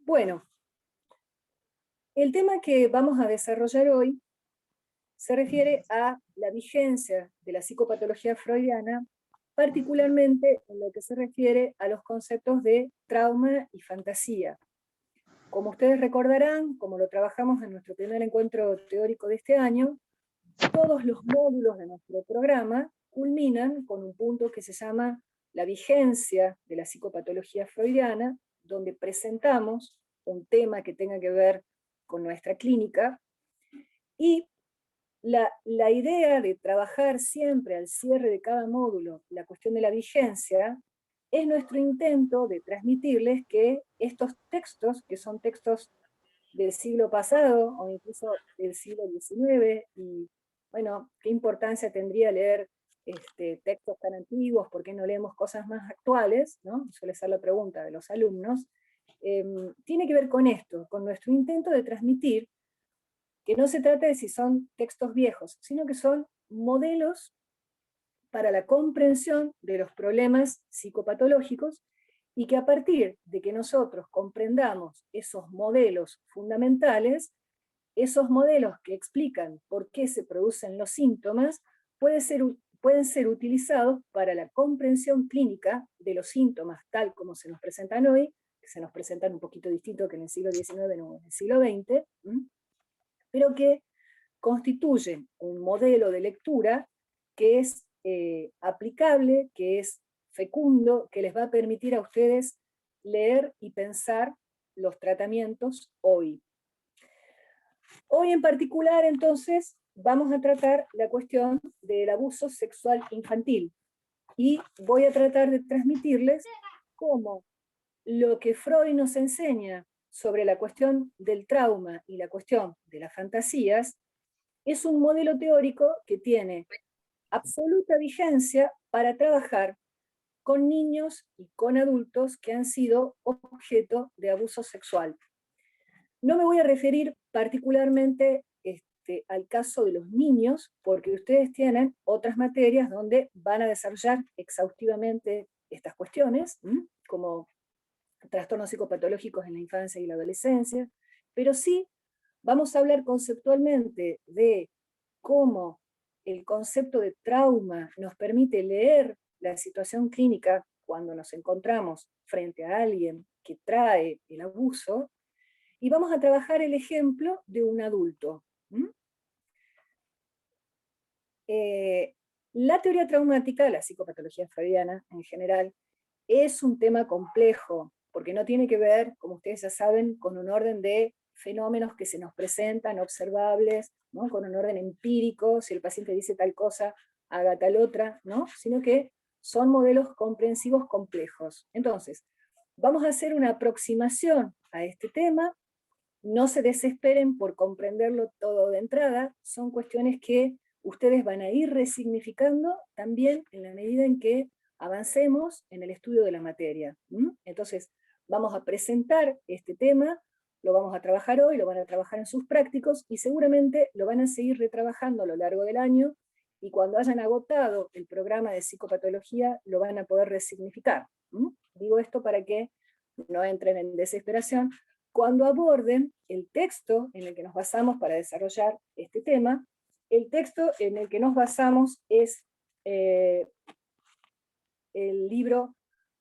Bueno, el tema que vamos a desarrollar hoy se refiere a la vigencia de la psicopatología freudiana, particularmente en lo que se refiere a los conceptos de trauma y fantasía. Como ustedes recordarán, como lo trabajamos en nuestro primer encuentro teórico de este año, todos los módulos de nuestro programa culminan con un punto que se llama la vigencia de la psicopatología freudiana, donde presentamos un tema que tenga que ver con nuestra clínica, y la idea de trabajar siempre al cierre de cada módulo la cuestión de la vigencia es nuestro intento de transmitirles que estos textos, que son textos del siglo pasado o incluso del siglo XIX, y bueno, qué importancia tendría leer textos tan antiguos, ¿por qué no leemos cosas más actuales? ¿No? Suele ser la pregunta de los alumnos. Tiene que ver con esto, con nuestro intento de transmitir que no se trata de si son textos viejos, sino que son modelos para la comprensión de los problemas psicopatológicos, y que a partir de que nosotros comprendamos esos modelos fundamentales, esos modelos que explican por qué se producen los síntomas, pueden ser utilizados para la comprensión clínica de los síntomas tal como se nos presentan hoy, que se nos presentan un poquito distinto que en el siglo XIX, no en el siglo XX, pero que constituyen un modelo de lectura que es aplicable, que es fecundo, que les va a permitir a ustedes leer y pensar los tratamientos hoy. Hoy en particular, entonces, vamos a tratar la cuestión del abuso sexual infantil, y voy a tratar de transmitirles cómo lo que Freud nos enseña sobre la cuestión del trauma y la cuestión de las fantasías es un modelo teórico que tiene absoluta vigencia para trabajar con niños y con adultos que han sido objeto de abuso sexual. No me voy a referir particularmente al caso de los niños, porque ustedes tienen otras materias donde van a desarrollar exhaustivamente estas cuestiones, como trastornos psicopatológicos en la infancia y la adolescencia, pero sí vamos a hablar conceptualmente de cómo el concepto de trauma nos permite leer la situación clínica cuando nos encontramos frente a alguien que trae el abuso, y vamos a trabajar el ejemplo de un adulto. La teoría traumática, la psicopatología freudiana en general, es un tema complejo, porque no tiene que ver, como ustedes ya saben, con un orden de fenómenos que se nos presentan, observables, ¿no? Con un orden empírico, si el paciente dice tal cosa, haga tal otra, ¿no? Sino que son modelos comprensivos complejos. Entonces, vamos a hacer una aproximación a este tema. No se desesperen por comprenderlo todo de entrada, son cuestiones que ustedes van a ir resignificando también en la medida en que avancemos en el estudio de la materia. Entonces, vamos a presentar este tema, lo vamos a trabajar hoy, lo van a trabajar en sus prácticos, y seguramente lo van a seguir retrabajando a lo largo del año, y cuando hayan agotado el programa de psicopatología, lo van a poder resignificar. Digo esto para que no entren en desesperación. Cuando aborden el texto en el que nos basamos para desarrollar este tema, el texto en el que nos basamos es el libro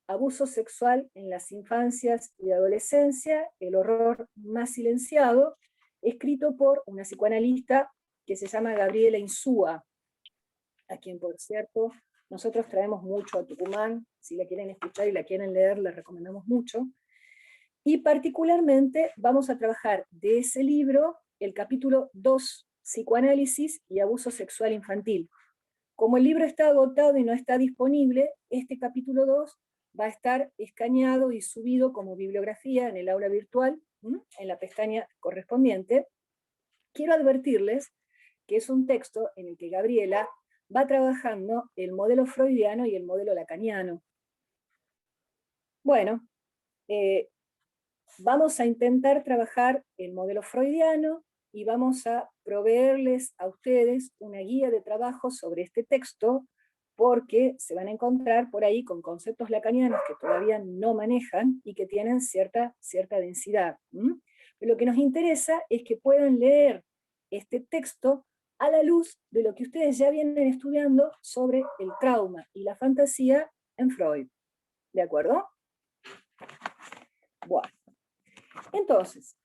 Abuso sexual en las infancias y adolescencia, el horror más silenciado, escrito por una psicoanalista que se llama Gabriela Insúa, a quien, por cierto, nosotros traemos mucho a Tucumán. Si la quieren escuchar y la quieren leer, les recomendamos mucho. Y particularmente vamos a trabajar de ese libro el capítulo 2, Psicoanálisis y Abuso Sexual Infantil. Como el libro está agotado y no está disponible, este capítulo 2 va a estar escaneado y subido como bibliografía en el aula virtual, en la pestaña correspondiente. Quiero advertirles que es un texto en el que Gabriela va trabajando el modelo freudiano y el modelo lacaniano. Bueno, vamos a intentar trabajar el modelo freudiano y vamos a proveerles a ustedes una guía de trabajo sobre este texto porque se van a encontrar por ahí con conceptos lacanianos que todavía no manejan y que tienen cierta densidad. Pero lo que nos interesa es que puedan leer este texto a la luz de lo que ustedes ya vienen estudiando sobre el trauma y la fantasía en Freud. ¿De acuerdo? Bueno, entonces,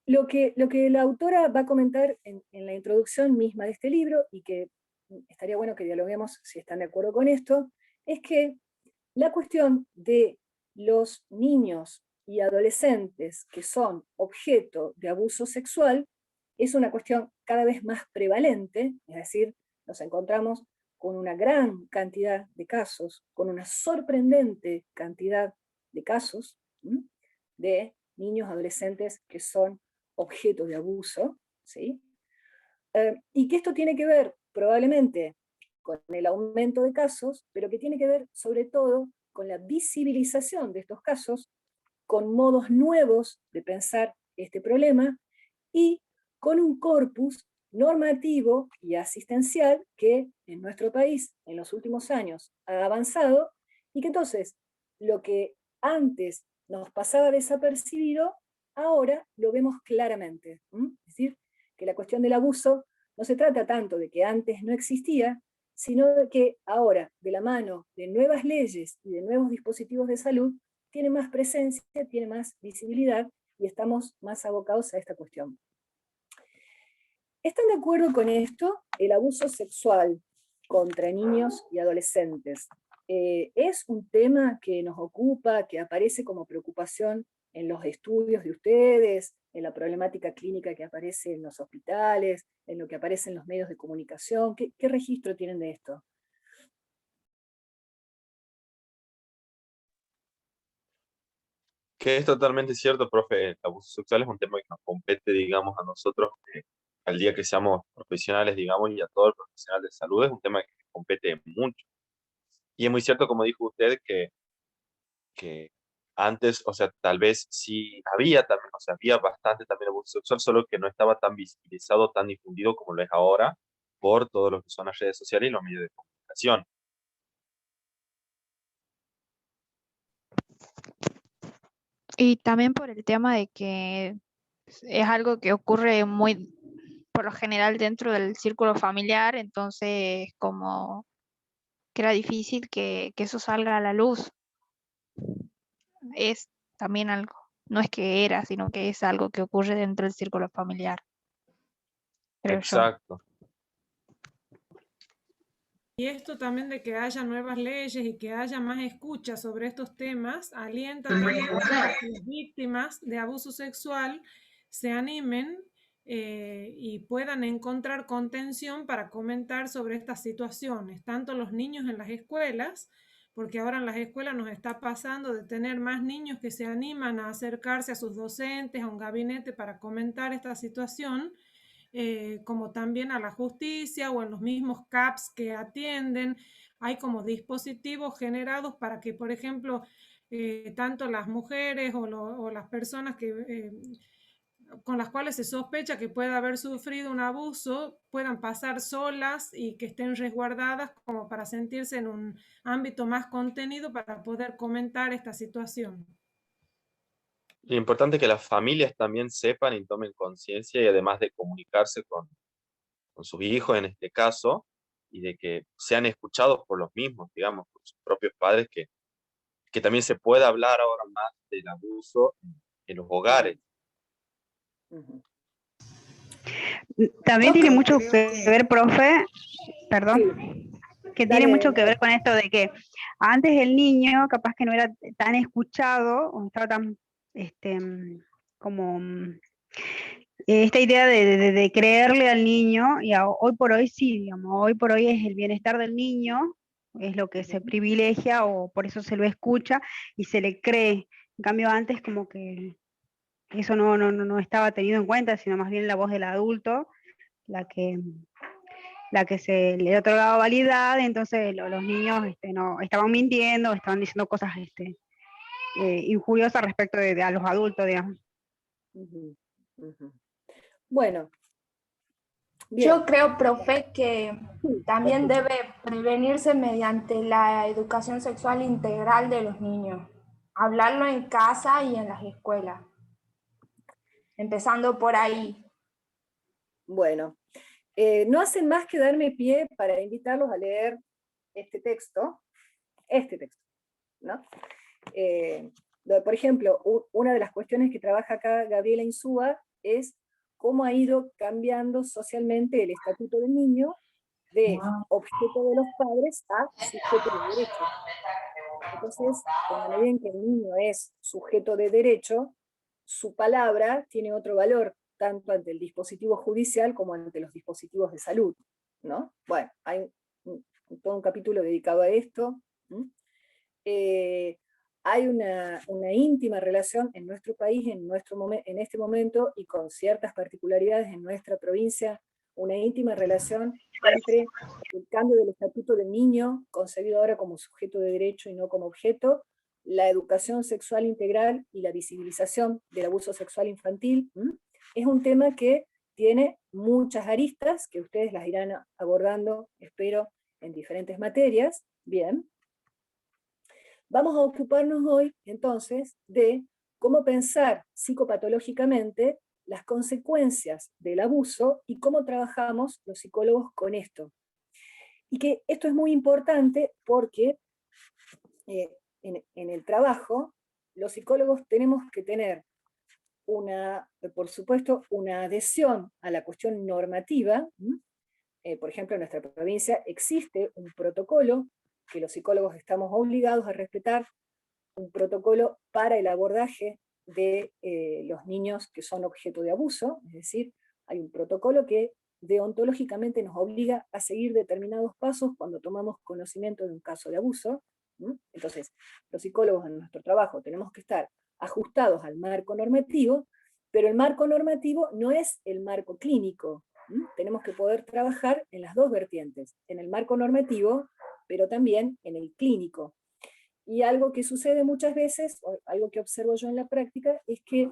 lo que la autora va a comentar en la introducción misma de este libro, y que estaría bueno que dialoguemos si están de acuerdo con esto, es que la cuestión de los niños y adolescentes que son objeto de abuso sexual es una cuestión cada vez más prevalente, es decir, nos encontramos con una gran cantidad de casos, con una sorprendente cantidad de casos de niños, adolescentes que son objeto de abuso, ¿sí? Y que esto tiene que ver probablemente con el aumento de casos, pero que tiene que ver sobre todo con la visibilización de estos casos, con modos nuevos de pensar este problema y con un corpus normativo y asistencial que en nuestro país en los últimos años ha avanzado y que entonces lo que antes nos pasaba desapercibido, ahora lo vemos claramente. Es decir, que la cuestión del abuso no se trata tanto de que antes no existía, sino de que ahora, de la mano de nuevas leyes y de nuevos dispositivos de salud, tiene más presencia, tiene más visibilidad y estamos más abocados a esta cuestión. ¿Están de acuerdo con esto? El abuso sexual contra niños y adolescentes es un tema que nos ocupa, que aparece como preocupación en los estudios de ustedes, en la problemática clínica que aparece en los hospitales, en lo que aparece en los medios de comunicación. ¿Qué registro tienen de esto? Que es totalmente cierto, profe. El abuso sexual es un tema que nos compete, digamos, a nosotros, al día que seamos profesionales, digamos, y a todo el profesional de salud, es un tema que nos compete mucho. Y es muy cierto, como dijo usted, que antes, o sea, tal vez sí había también, o sea, había bastante también abuso sexual, solo que no estaba tan visibilizado, tan difundido como lo es ahora, por todo lo que son las redes sociales y los medios de comunicación. Y también por el tema de que es algo que ocurre muy, por lo general, dentro del círculo familiar, entonces como que era difícil que eso salga a la luz. Es también algo, no es que era, sino que es algo que ocurre dentro del círculo familiar, creo yo. Exacto. Y esto también de que haya nuevas leyes y que haya más escucha sobre estos temas, alienta también a que las víctimas de abuso sexual se animen y puedan encontrar contención para comentar sobre estas situaciones, tanto los niños en las escuelas, porque ahora en las escuelas nos está pasando de tener más niños que se animan a acercarse a sus docentes, a un gabinete para comentar esta situación, como también a la justicia o en los mismos CAPS que atienden. Hay como dispositivos generados para que, por ejemplo, tanto las mujeres o las personas con las cuales se sospecha que pueda haber sufrido un abuso puedan pasar solas y que estén resguardadas como para sentirse en un ámbito más contenido para poder comentar esta situación. Lo importante es que las familias también sepan y tomen conciencia y además de comunicarse con sus hijos en este caso, y de que sean escuchados por los mismos, digamos, por sus propios padres, que también se pueda hablar ahora más del abuso en los hogares. También tiene mucho que ver, profe, perdón, Sí, que tiene dale, mucho que ver Daniela. con esto de que antes el niño capaz que no era tan escuchado, o estaba tan, como esta idea de creerle al niño, y hoy por hoy sí, digamos, hoy por hoy es el bienestar del niño, es lo que se privilegia o por eso se lo escucha y se le cree. En cambio antes como que eso no estaba tenido en cuenta, sino más bien la voz del adulto, la que, la que se le otorgaba validad, entonces los niños no, estaban mintiendo, estaban diciendo cosas injuriosas respecto a los adultos, digamos. Bueno, Bien. Yo creo, profe, que Sí, también perfecto. debe prevenirse mediante la educación sexual integral de los niños. Hablarlo en casa y en las escuelas. Empezando por ahí. Bueno, no hacen más que darme pie para invitarlos a leer este texto, ¿no? Por ejemplo, una de las cuestiones que trabaja acá Gabriela Insúa es cómo ha ido cambiando socialmente el estatuto del niño de objeto de los padres a sujeto de derecho. Entonces, en la medida en que el niño es sujeto de derecho, su palabra tiene otro valor, tanto ante el dispositivo judicial como ante los dispositivos de salud, ¿no? Bueno, hay todo un capítulo dedicado a esto. Hay una íntima relación en nuestro país, en este momento, y con ciertas particularidades en nuestra provincia, una íntima relación entre el cambio del estatuto del niño, concebido ahora como sujeto de derecho y no como objeto, la educación sexual integral y la visibilización del abuso sexual infantil. Es un tema que tiene muchas aristas, que ustedes las irán abordando, espero, en diferentes materias. Bien. Vamos a ocuparnos hoy, entonces, de cómo pensar psicopatológicamente las consecuencias del abuso y cómo trabajamos los psicólogos con esto. Y que esto es muy importante porque en el trabajo los psicólogos tenemos que tener por supuesto, una adhesión a la cuestión normativa. Por ejemplo, en nuestra provincia existe un protocolo que los psicólogos estamos obligados a respetar, un protocolo para el abordaje de los niños que son objeto de abuso, es decir, hay un protocolo que deontológicamente nos obliga a seguir determinados pasos cuando tomamos conocimiento de un caso de abuso. Entonces, los psicólogos en nuestro trabajo tenemos que estar ajustados al marco normativo, pero el marco normativo no es el marco clínico. Tenemos que poder trabajar en las dos vertientes, en el marco normativo, pero también en el clínico. Y algo que sucede muchas veces, o algo que observo yo en la práctica, es que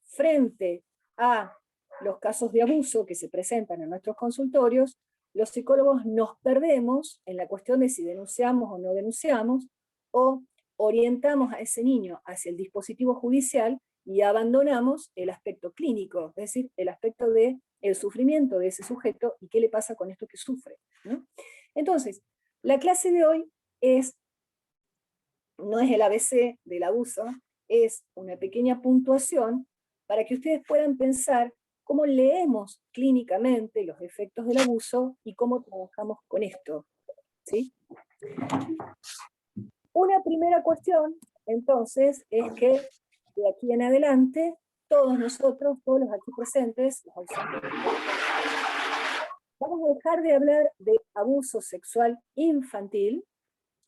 frente a los casos de abuso que se presentan en nuestros consultorios, los psicólogos nos perdemos en la cuestión de si denunciamos o no denunciamos, o orientamos a ese niño hacia el dispositivo judicial y abandonamos el aspecto clínico, es decir, el aspecto del sufrimiento de ese sujeto y qué le pasa con esto que sufre, ¿no? Entonces, la clase de hoy no es el ABC del abuso, es una pequeña puntuación para que ustedes puedan pensar cómo leemos clínicamente los efectos del abuso y cómo trabajamos con esto, ¿sí? Una primera cuestión, entonces, es que de aquí en adelante, todos nosotros, todos los aquí presentes, los ausentes, vamos a dejar de hablar de abuso sexual infantil,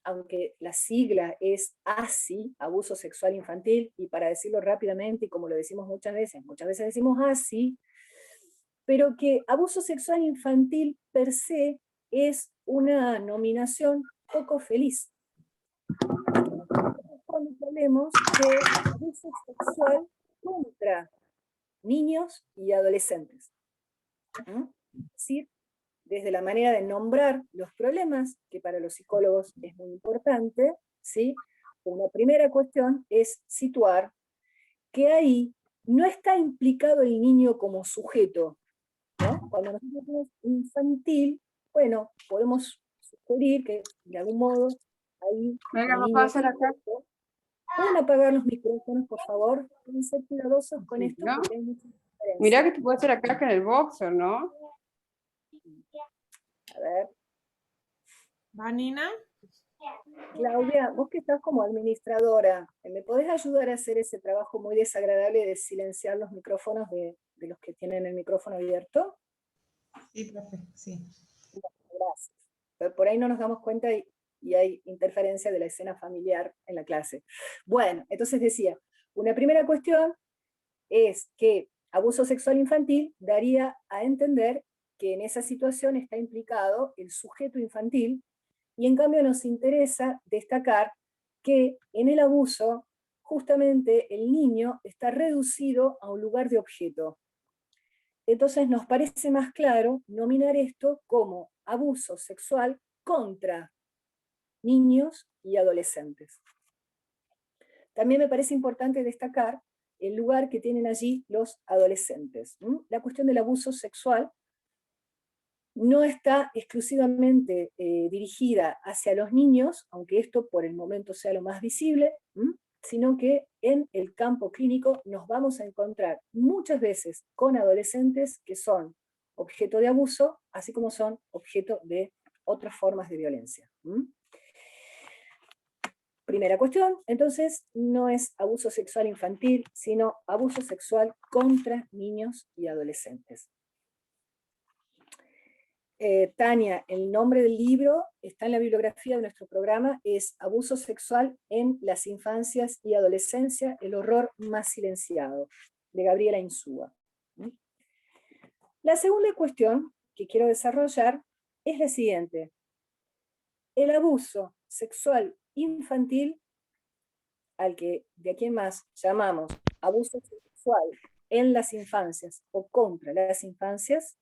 aunque la sigla es ASI, abuso sexual infantil, y para decirlo rápidamente, y como lo decimos muchas veces decimos ASI, pero que abuso sexual infantil per se es una nominación poco feliz. Cuando hablemos de abuso sexual contra niños y adolescentes. Es decir, desde la manera de nombrar los problemas, que para los psicólogos es muy importante, ¿sí? Una primera cuestión es situar que ahí no está implicado el niño como sujeto, ¿no? Cuando nosotros decimos infantil, bueno, podemos sugerir que de algún modo ahí Venga, el ¿me niño puedo es hacer acá? sujeto. ¿Pueden apagar los micrófonos, por favor? Pueden ser cuidadosos con esto ¿No? porque hay mucha diferencia. Mirá que te puedo hacer acá que en el boxer, ¿no? A ver. ¿Vanina? Claudia, vos que estás como administradora, ¿me podés ayudar a hacer ese trabajo muy desagradable de silenciar los micrófonos de los que tienen el micrófono abierto? Sí, profe, sí. Gracias. Pero por ahí no nos damos cuenta y hay interferencia de la escena familiar en la clase. Bueno, entonces decía, una primera cuestión es que abuso sexual infantil daría a entender que en esa situación está implicado el sujeto infantil, y en cambio nos interesa destacar que en el abuso justamente el niño está reducido a un lugar de objeto. entonces nos parece más claro nominar esto como abuso sexual contra niños y adolescentes. También me parece importante destacar el lugar que tienen allí los adolescentes. La cuestión del abuso sexual no está exclusivamente dirigida hacia los niños, aunque esto por el momento sea lo más visible, sino que en el campo clínico nos vamos a encontrar muchas veces con adolescentes que son objeto de abuso, así como son objeto de otras formas de violencia. Primera cuestión, entonces, no es abuso sexual infantil, sino abuso sexual contra niños y adolescentes. Tania, el nombre del libro está en la bibliografía de nuestro programa, es Abuso sexual en las infancias y adolescencia, el horror más silenciado, de Gabriela Insúa. La segunda cuestión que quiero desarrollar es la siguiente. El abuso sexual infantil, al que de aquí en más llamamos abuso sexual en las infancias o contra las infancias,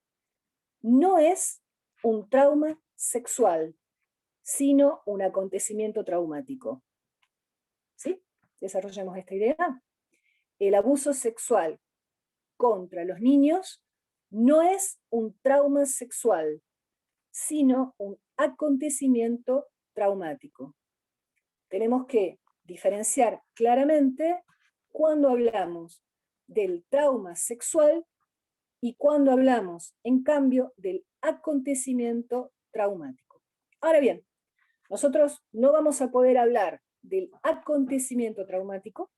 no es un trauma sexual, sino un acontecimiento traumático. ¿Sí? Desarrollemos esta idea. El abuso sexual contra los niños no es un trauma sexual, sino un acontecimiento traumático. Tenemos que diferenciar claramente cuando hablamos del trauma sexual y cuando hablamos, en cambio, del acontecimiento traumático. Ahora bien, nosotros no vamos a poder hablar del acontecimiento traumático,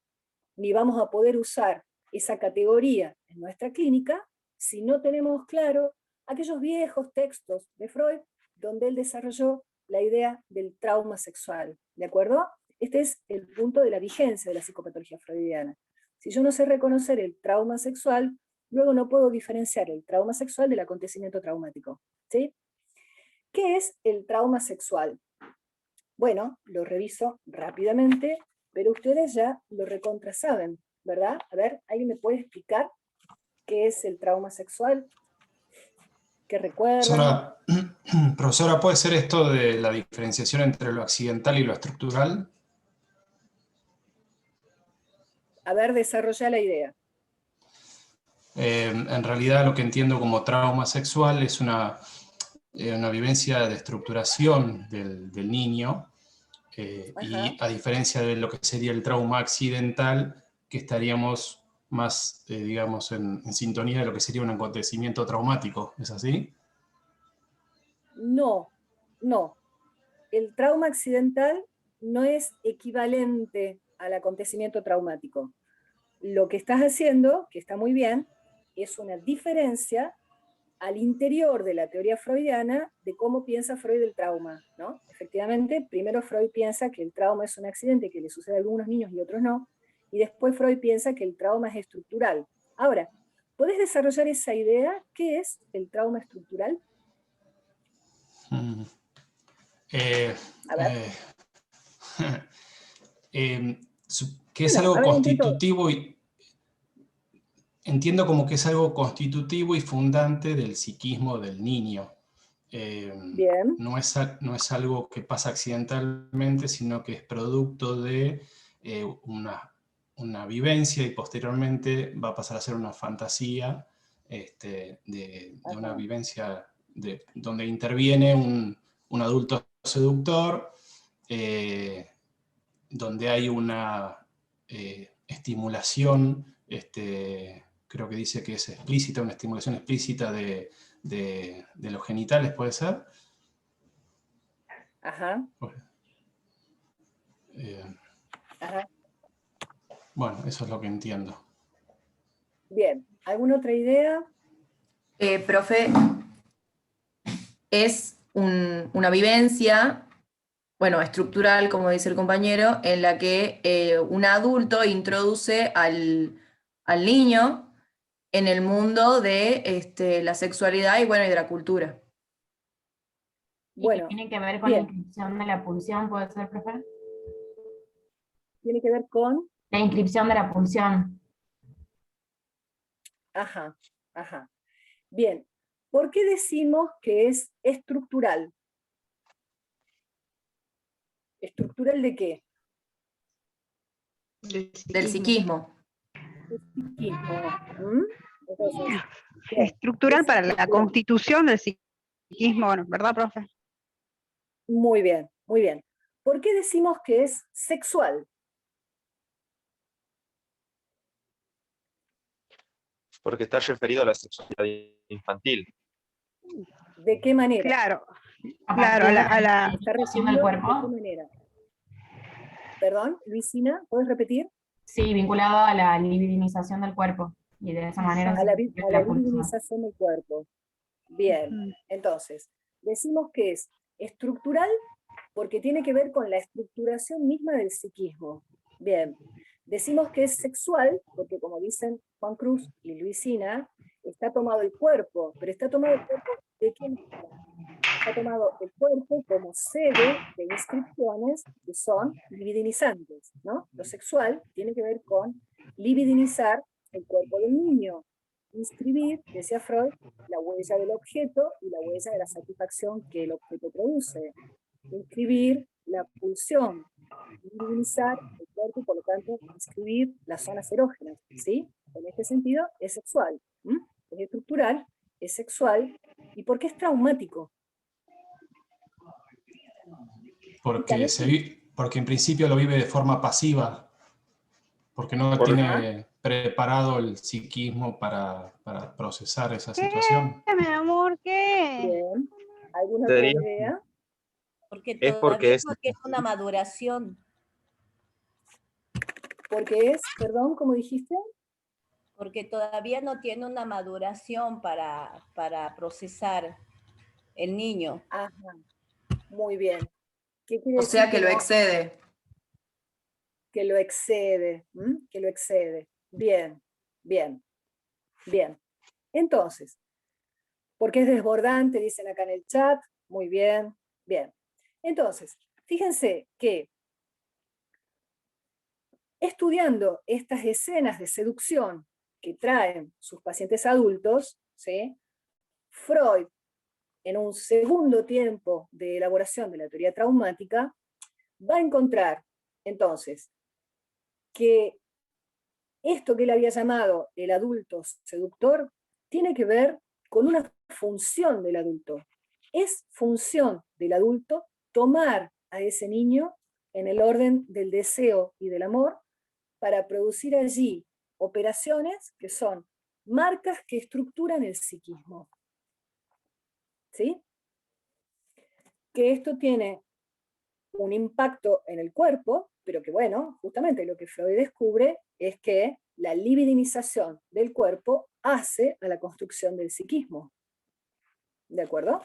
ni vamos a poder usar esa categoría en nuestra clínica si no tenemos claro aquellos viejos textos de Freud donde él desarrolló la idea del trauma sexual, ¿de acuerdo? Este es el punto de la vigencia de la psicopatología freudiana. Si yo no sé reconocer el trauma sexual, luego no puedo diferenciar el trauma sexual del acontecimiento traumático, ¿sí? ¿Qué es el trauma sexual? Bueno, lo reviso rápidamente, pero ustedes ya lo recontra saben, ¿verdad? A ver, ¿alguien me puede explicar qué es el trauma sexual? ¿Qué recuerdan? Profesora, ¿puede ser esto de la diferenciación entre lo accidental y lo estructural? A ver, desarrolla la idea. En realidad lo que entiendo como trauma sexual es una vivencia de estructuración del niño, y a diferencia de lo que sería el trauma accidental, que estaríamos más, digamos, en sintonía de lo que sería un acontecimiento traumático. ¿Es así? No, no. El trauma accidental no es equivalente al acontecimiento traumático. Lo que estás haciendo, que está muy bien, es una diferencia al interior de la teoría freudiana de cómo piensa Freud del trauma, ¿no? Efectivamente, primero Freud piensa que el trauma es un accidente que le sucede a algunos niños y otros no, y después Freud piensa que el trauma es estructural. Ahora, ¿podés desarrollar esa idea? ¿Qué es el trauma estructural? A ver. Que es algo constitutivo y entiendo como que es algo constitutivo y fundante del psiquismo del niño. Bien. No es algo que pasa accidentalmente, sino que es producto de una vivencia y posteriormente va a pasar a ser una fantasía de una vivencia donde interviene un adulto seductor, donde hay una estimulación, creo que dice que es explícita, una estimulación explícita de los genitales, ¿puede ser? Ajá. Ajá. Bueno, eso es lo que entiendo. Bien, ¿alguna otra idea? Profe, es una vivencia, bueno, estructural, como dice el compañero, en la que un adulto introduce al niño en el mundo de la sexualidad y, bueno, y de la cultura. Bueno, ¿Y que tiene que ver con la inscripción de la pulsión, puede ser, profe? ¿Tiene que ver con? La inscripción de la pulsión. Ajá, ajá. Bien, ¿por qué decimos que es estructural? ¿Estructural de qué? Del psiquismo. El psiquismo. Entonces, bien, Estructural para la estructural. constitución del psiquismo, bueno, ¿verdad, profe? Muy bien, muy bien. ¿Por qué decimos que es sexual? Porque está referido a la sexualidad infantil. ¿De qué manera? Claro, A claro, partir de a la ¿Está libidinización del referido de qué cuerpo. manera? Perdón, Luisina, ¿puedes repetir? Sí, vinculado a la libidinización del cuerpo. Y de esa manera A se la, consigue a la la pulsión. libidinización del cuerpo. Bien, entonces, decimos que es estructural porque tiene que ver con la estructuración misma del psiquismo. Bien, decimos que es sexual porque, como dicen Juan Cruz y Luisina, está tomado el cuerpo, pero está tomado el cuerpo ¿de quién? Está tomado el cuerpo como sede de inscripciones que son libidinizantes, ¿no? Lo sexual tiene que ver con libidinizar el cuerpo del niño, inscribir, decía Freud, la huella del objeto y la huella de la satisfacción que el objeto produce, inscribir la pulsión, libidinizar el cuerpo y por lo tanto inscribir las zonas erógenas, ¿sí? En este sentido es sexual, es estructural, es sexual, ¿y por qué es traumático? Porque, porque en principio lo vive de forma pasiva, porque no tiene preparado el psiquismo para procesar esa situación. ¿Qué, mi amor? ¿Qué? Bien. ¿Alguna otra idea? Porque Es porque todavía no tiene una maduración. Porque es, perdón, ¿cómo dijiste? Porque todavía no tiene una maduración para procesar el niño. Ajá, muy bien. ¿Qué quiere O decir sea que lo no? excede. Que lo excede, que lo excede. Bien, bien, bien. Entonces, porque es desbordante, dicen acá en el chat. Muy bien, bien. Entonces, fíjense que estudiando estas escenas de seducción que traen sus pacientes adultos, ¿sí? Freud, en un segundo tiempo de elaboración de la teoría traumática, va a encontrar, entonces, que esto que él había llamado el adulto seductor tiene que ver con una función del adulto. Es función del adulto tomar a ese niño en el orden del deseo y del amor para producir allí operaciones que son marcas que estructuran el psiquismo. ¿Sí? Que esto tiene un impacto en el cuerpo, pero que bueno, justamente lo que Freud descubre es que la libidinización del cuerpo hace a la construcción del psiquismo. ¿De acuerdo?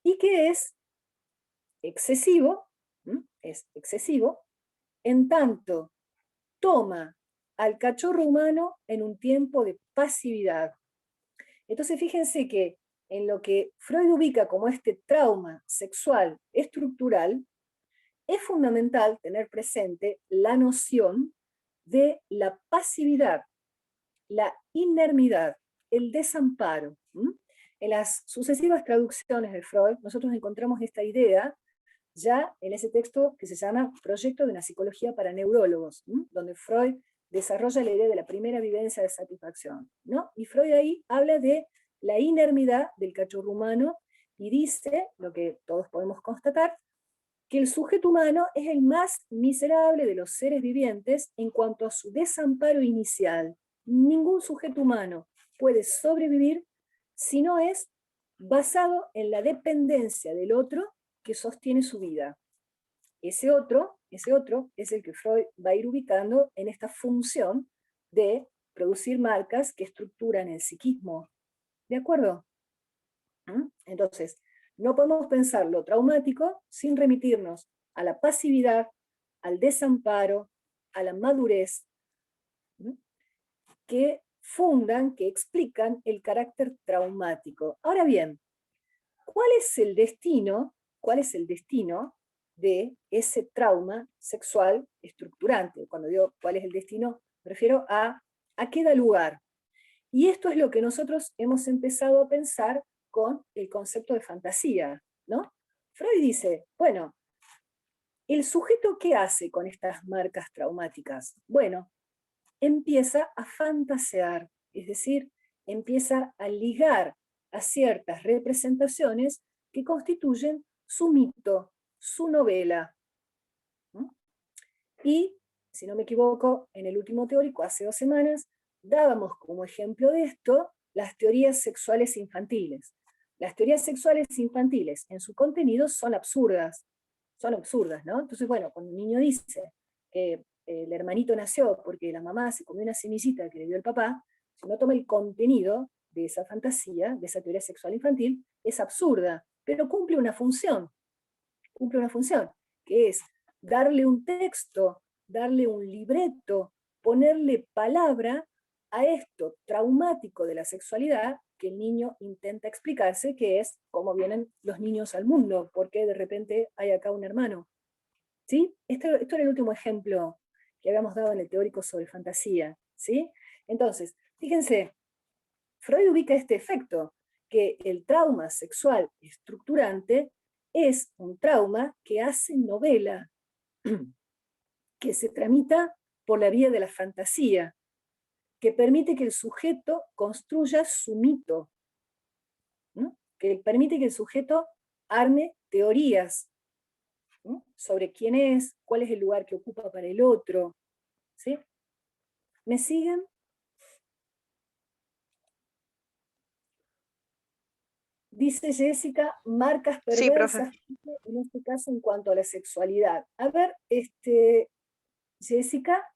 Y que es excesivo, en tanto toma al cachorro humano en un tiempo de pasividad. Entonces fíjense que en lo que Freud ubica como este trauma sexual estructural, es fundamental tener presente la noción de la pasividad, la inermidad, el desamparo. En las sucesivas traducciones de Freud, nosotros encontramos esta idea ya en ese texto que se llama Proyecto de una psicología para neurólogos, donde Freud desarrolla la idea de la primera vivencia de satisfacción, ¿no? Y Freud ahí habla de la inermidad del cachorro humano y dice, lo que todos podemos constatar, que el sujeto humano es el más miserable de los seres vivientes en cuanto a su desamparo inicial. Ningún sujeto humano puede sobrevivir si no es basado en la dependencia del otro que sostiene su vida. Ese otro es el que Freud va a ir ubicando en esta función de producir marcas que estructuran el psiquismo. ¿De acuerdo? Entonces, no podemos pensar lo traumático sin remitirnos a la pasividad, al desamparo, a la madurez, que fundan, que explican el carácter traumático. Ahora bien, ¿cuál es el destino de ese trauma sexual estructurante? Cuando digo cuál es el destino, me refiero a qué da lugar. Y esto es lo que nosotros hemos empezado a pensar con el concepto de fantasía, ¿no? Freud dice, bueno, ¿el sujeto qué hace con estas marcas traumáticas? Bueno, empieza a fantasear, es decir, empieza a ligar a ciertas representaciones que constituyen su mito, su novela. ¿No? Y, si no me equivoco, en el último teórico, hace 2 semanas, dábamos como ejemplo de esto las teorías sexuales infantiles. Las teorías sexuales infantiles en su contenido son absurdas, ¿no? Entonces, bueno, cuando un niño dice que el hermanito nació porque la mamá se comió una semillita que le dio el papá, si uno toma el contenido de esa fantasía, de esa teoría sexual infantil, es absurda, pero cumple una función, que es darle un texto, darle un libreto, ponerle palabra a esto traumático de la sexualidad que el niño intenta explicarse, que es cómo vienen los niños al mundo, por qué de repente hay acá un hermano. ¿Sí? Esto era el último ejemplo que habíamos dado en el teórico sobre fantasía. ¿Sí? Entonces, fíjense, Freud ubica este efecto, que el trauma sexual estructurante es un trauma que hace novela, que se tramita por la vía de la fantasía, que permite que el sujeto construya su mito, ¿no? Que permite que el sujeto arme teorías, ¿no? Sobre quién es, cuál es el lugar que ocupa para el otro. ¿Sí? ¿Me siguen? Dice Jessica, marcas Sí, profe. perversas, en este caso en cuanto a la sexualidad. A ver, Jessica,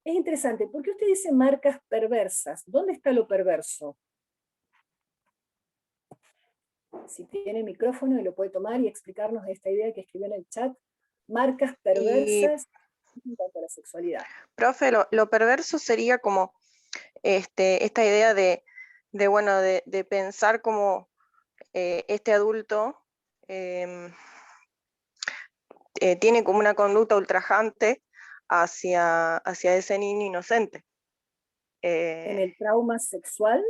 es interesante, ¿por qué usted dice marcas perversas? ¿Dónde está lo perverso? Si tiene micrófono y lo puede tomar y explicarnos esta idea que escribió en el chat, marcas perversas en cuanto a la sexualidad. Profe, lo perverso sería como esta idea de pensar como este adulto tiene como una conducta ultrajante hacia ese niño inocente. ¿En el trauma sexual?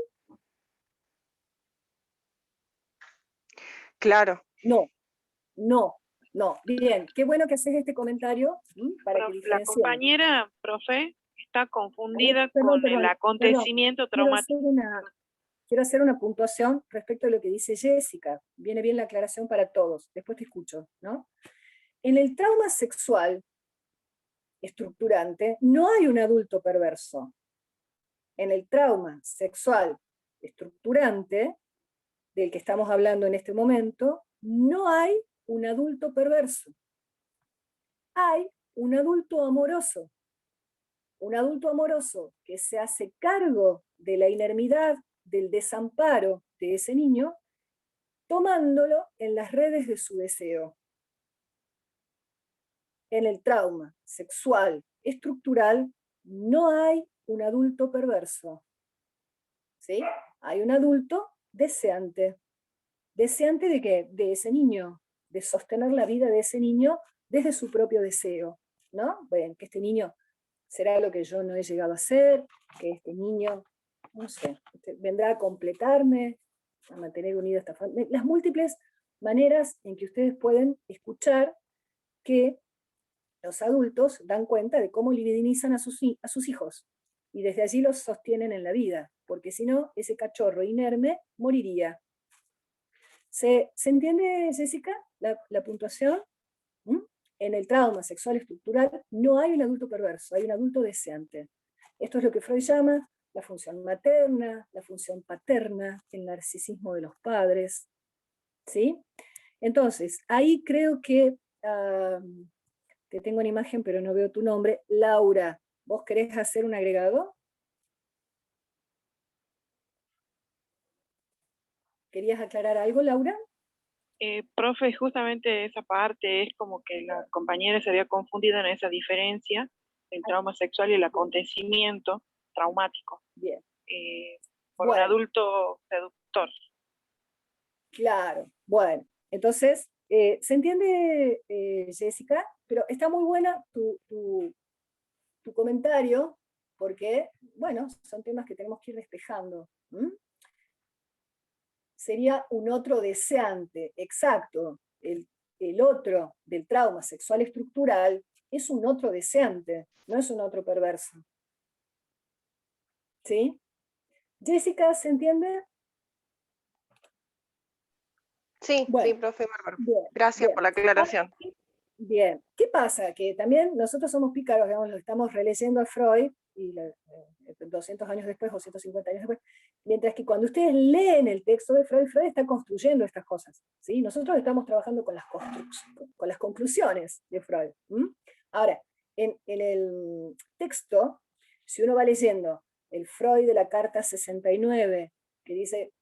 Claro. No. Bien, qué bueno que haces este comentario para que La diferenciemos. compañera, profe, está confundida con el acontecimiento traumático. Quiero hacer una puntuación respecto a lo que dice Jessica. Viene bien la aclaración para todos. Después te escucho, ¿no? En el trauma sexual estructurante no hay un adulto perverso. En el trauma sexual estructurante, del que estamos hablando en este momento, no hay un adulto perverso. Hay un adulto amoroso. Un adulto amoroso que se hace cargo de la inermidad, del desamparo de ese niño, tomándolo en las redes de su deseo. En el trauma sexual estructural no hay un adulto perverso. ¿Sí? Hay un adulto deseante. ¿Deseante de qué? De ese niño, de sostener la vida de ese niño desde su propio deseo, ¿no? Bueno, que este niño será lo que yo no he llegado a ser, que este niño, no sé, vendrá a completarme, a mantener unida esta familia. Las múltiples maneras en que ustedes pueden escuchar que los adultos dan cuenta de cómo libidinizan a sus hijos, y desde allí los sostienen en la vida, porque si no, ese cachorro inerme moriría. ¿Se entiende, Jessica, la puntuación? En el trauma sexual estructural no hay un adulto perverso, hay un adulto deseante. Esto es lo que Freud llama la función materna, la función paterna, el narcisismo de los padres. ¿Sí? Entonces, ahí creo que, te tengo una imagen pero no veo tu nombre, Laura, ¿vos querés hacer un agregado? ¿Querías aclarar algo, Laura? Profe, justamente esa parte es como que la compañera se había confundido en esa diferencia del trauma sexual y el acontecimiento traumático. Bien. Por un adulto seductor. Claro, bueno, entonces, ¿se entiende, Jessica? Pero está muy buena tu comentario, porque, bueno, son temas que tenemos que ir despejando. Sería un otro deseante, exacto. El otro del trauma sexual estructural es un otro deseante, no es un otro perverso. ¿Sí? Jessica, ¿se entiende? Sí, Bueno, sí, profe Bárbaro. bien, Gracias bien. por la aclaración. Bien, ¿qué pasa? Que también nosotros somos pícaros, digamos, lo estamos releyendo a Freud, y 200 años después o 150 años después, mientras que cuando ustedes leen el texto de Freud, Freud está construyendo estas cosas, ¿sí? Nosotros estamos trabajando con las conclusiones de Freud. Ahora, en el texto, si uno va leyendo el Freud de la carta 69, que dice,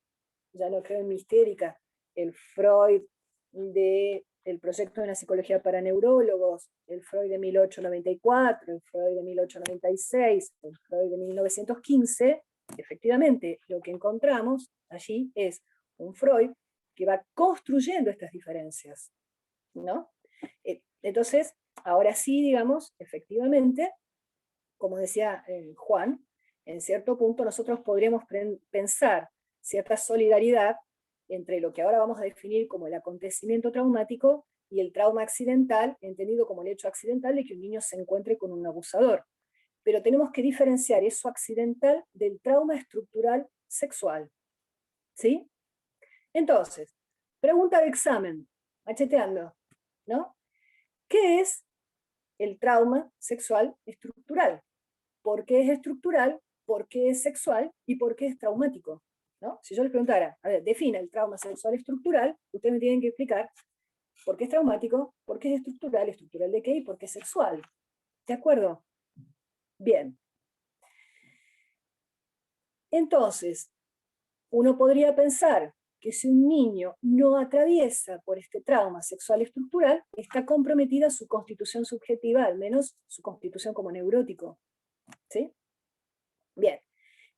ya no creo en mi histérica, el Freud del proyecto de la psicología para neurólogos, el Freud de 1894, el Freud de 1896, el Freud de 1915, efectivamente lo que encontramos allí es un Freud que va construyendo estas diferencias, ¿no? Entonces, ahora sí, digamos, efectivamente, como decía Juan, en cierto punto nosotros podríamos pensar cierta solidaridad entre lo que ahora vamos a definir como el acontecimiento traumático y el trauma accidental, entendido como el hecho accidental de que un niño se encuentre con un abusador. Pero tenemos que diferenciar eso accidental del trauma estructural sexual. ¿Sí? Entonces, pregunta de examen, macheteando, ¿no? ¿Qué es el trauma sexual estructural? ¿Por qué es estructural? ¿Por qué es sexual? ¿Y por qué es traumático? ¿No? Si yo les preguntara, a ver, defina el trauma sexual estructural, ustedes me tienen que explicar por qué es traumático, por qué es estructural de qué y por qué es sexual. ¿De acuerdo? Bien. Entonces, uno podría pensar que si un niño no atraviesa por este trauma sexual estructural, está comprometida su constitución subjetiva, al menos su constitución como neurótico. ¿Sí? Bien.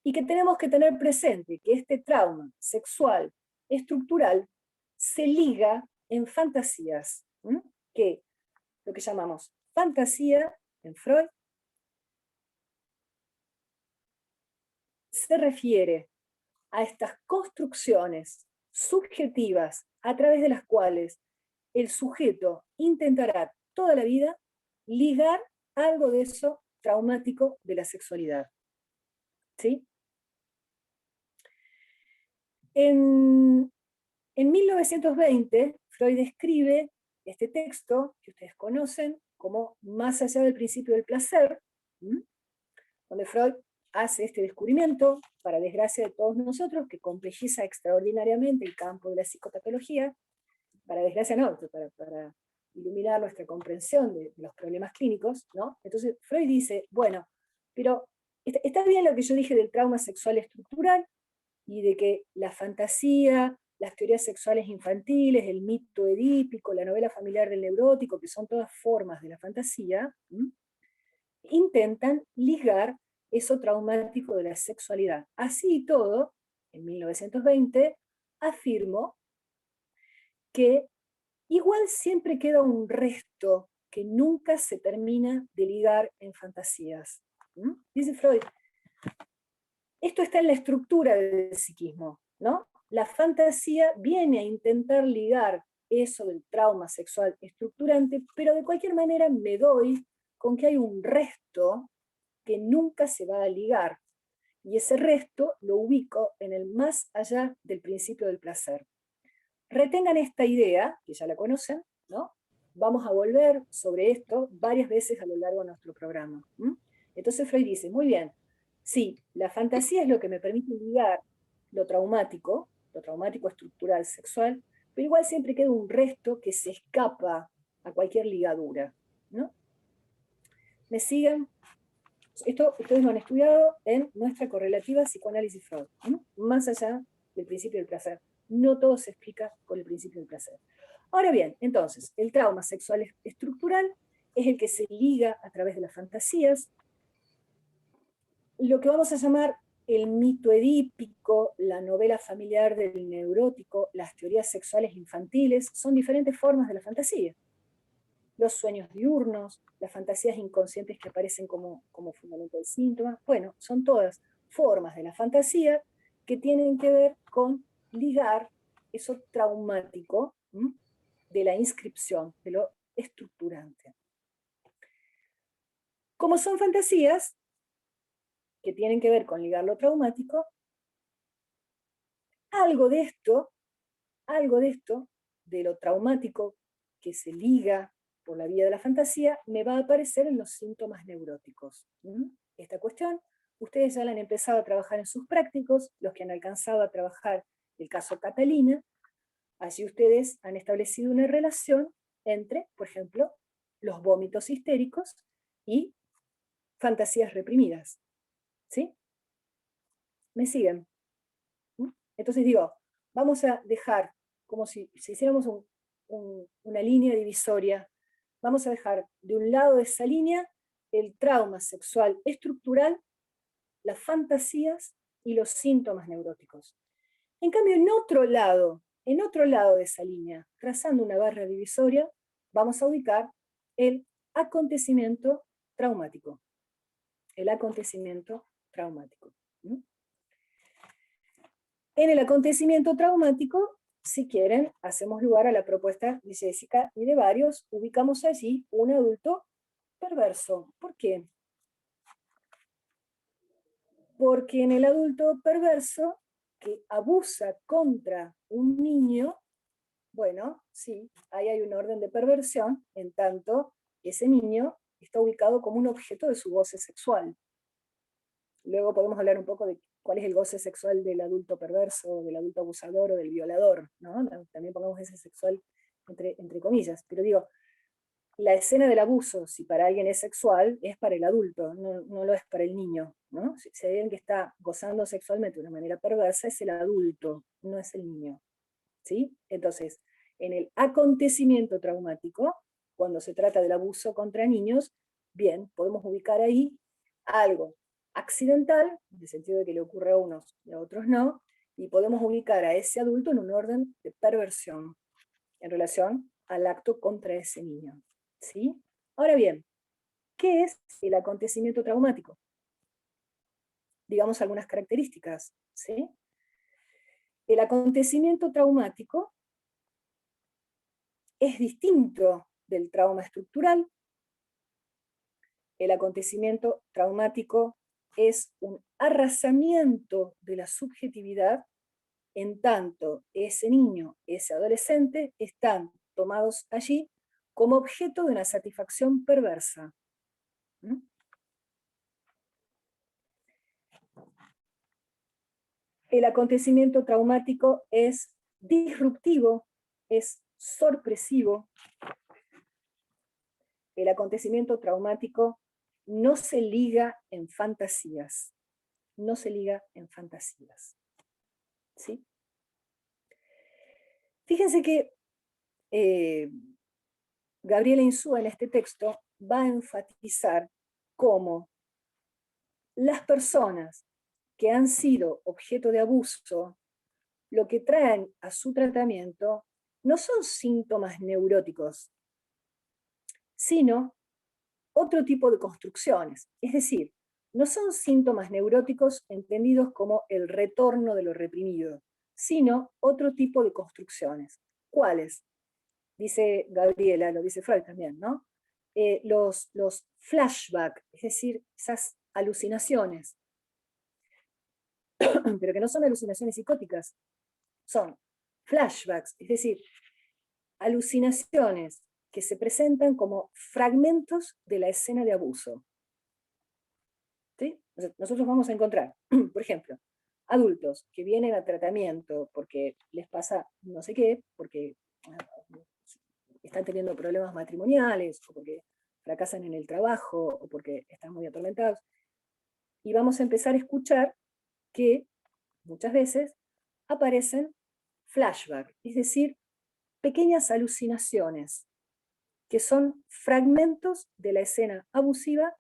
Y que tenemos que tener presente que este trauma sexual estructural se liga en fantasías, que lo que llamamos fantasía en Freud se refiere a estas construcciones subjetivas a través de las cuales el sujeto intentará toda la vida ligar algo de eso traumático de la sexualidad. ¿Sí? En 1920, Freud escribe este texto, que ustedes conocen, como Más allá del principio del placer, donde Freud hace este descubrimiento, para desgracia de todos nosotros, que complejiza extraordinariamente el campo de la psicopatología, para desgracia no, para iluminar nuestra comprensión de los problemas clínicos, ¿no? Entonces Freud dice, bueno, pero está bien lo que yo dije del trauma sexual estructural, y de que la fantasía, las teorías sexuales infantiles, el mito edípico, la novela familiar del neurótico, que son todas formas de la fantasía, intentan ligar eso traumático de la sexualidad. Así y todo, en 1920, afirmó que igual siempre queda un resto que nunca se termina de ligar en fantasías. Dice Freud, esto está en la estructura del psiquismo, ¿no? La fantasía viene a intentar ligar eso del trauma sexual estructurante, pero de cualquier manera me doy con que hay un resto que nunca se va a ligar, y ese resto lo ubico en el más allá del principio del placer. Retengan esta idea, que ya la conocen, ¿no? Vamos a volver sobre esto varias veces a lo largo de nuestro programa. Entonces Freud dice, muy bien, sí, la fantasía es lo que me permite ligar lo traumático estructural sexual, pero igual siempre queda un resto que se escapa a cualquier ligadura, ¿no? ¿Me siguen? Esto ustedes lo han estudiado en nuestra correlativa psicoanálisis Freud, más allá del principio del placer. No todo se explica con el principio del placer. Ahora bien, entonces, el trauma sexual estructural es el que se liga a través de las fantasías, lo que vamos a llamar el mito edípico, la novela familiar del neurótico, las teorías sexuales infantiles, son diferentes formas de la fantasía. los sueños diurnos, las fantasías inconscientes que aparecen como fundamento del síntoma. Bueno, son todas formas de la fantasía que tienen que ver con ligar eso traumático de la inscripción, de lo estructurante. Como son fantasías que tienen que ver con ligar lo traumático, algo de esto, de lo traumático que se liga por la vía de la fantasía, me va a aparecer en los síntomas neuróticos. Esta cuestión, ustedes ya la han empezado a trabajar en sus prácticos, los que han alcanzado a trabajar el caso Catalina, allí ustedes han establecido una relación entre, por ejemplo, los vómitos histéricos y fantasías reprimidas. ¿Sí? ¿Me siguen? Entonces digo, vamos a dejar, como si hiciéramos una línea divisoria, vamos a dejar de un lado de esa línea el trauma sexual estructural, las fantasías y los síntomas neuróticos. En cambio, en otro lado de esa línea, trazando una barra divisoria, vamos a ubicar el acontecimiento traumático. El acontecimiento traumático. En el acontecimiento traumático, si quieren, hacemos lugar a la propuesta de Jessica y de varios, ubicamos allí un adulto perverso. ¿Por qué? Porque en el adulto perverso que abusa contra un niño, bueno, sí, ahí hay un orden de perversión, en tanto ese niño está ubicado como un objeto de su goce sexual. Luego podemos hablar un poco de cuál es el goce sexual del adulto perverso, del adulto abusador o del violador, ¿no? También pongamos ese sexual entre comillas, pero digo, la escena del abuso, si para alguien es sexual, es para el adulto, no lo es para el niño, ¿no? Si hay alguien que está gozando sexualmente de una manera perversa, es el adulto, no es el niño, ¿sí? Entonces, en el acontecimiento traumático, cuando se trata del abuso contra niños, bien, podemos ubicar ahí algo accidental, en el sentido de que le ocurre a unos y a otros no, y podemos ubicar a ese adulto en un orden de perversión en relación al acto contra ese niño. ¿Sí? Ahora bien, ¿qué es el acontecimiento traumático? Digamos algunas características. ¿Sí? El acontecimiento traumático es distinto del trauma estructural. El acontecimiento traumático es un arrasamiento de la subjetividad, en tanto ese niño, ese adolescente, están tomados allí como objeto de una satisfacción perversa. El acontecimiento traumático es disruptivo, es sorpresivo. El acontecimiento traumático no se liga en fantasías. No se liga en fantasías. ¿Sí? Fíjense que Gabriela Insúa en este texto va a enfatizar cómo las personas que han sido objeto de abuso, lo que traen a su tratamiento no son síntomas neuróticos, sino otro tipo de construcciones. Es decir, no son síntomas neuróticos entendidos como el retorno de lo reprimido, sino otro tipo de construcciones. ¿Cuáles? Dice Gabriela, lo dice Freud también, ¿no? Los flashbacks, es decir, esas alucinaciones, pero que no son alucinaciones psicóticas, son flashbacks, es decir, alucinaciones que se presentan como fragmentos de la escena de abuso. ¿Sí? Nosotros vamos a encontrar, por ejemplo, adultos que vienen a tratamiento porque les pasa no sé qué, porque están teniendo problemas matrimoniales, o porque fracasan en el trabajo, o porque están muy atormentados, y vamos a empezar a escuchar que muchas veces aparecen flashbacks, es decir, pequeñas alucinaciones, que son fragmentos de la escena abusiva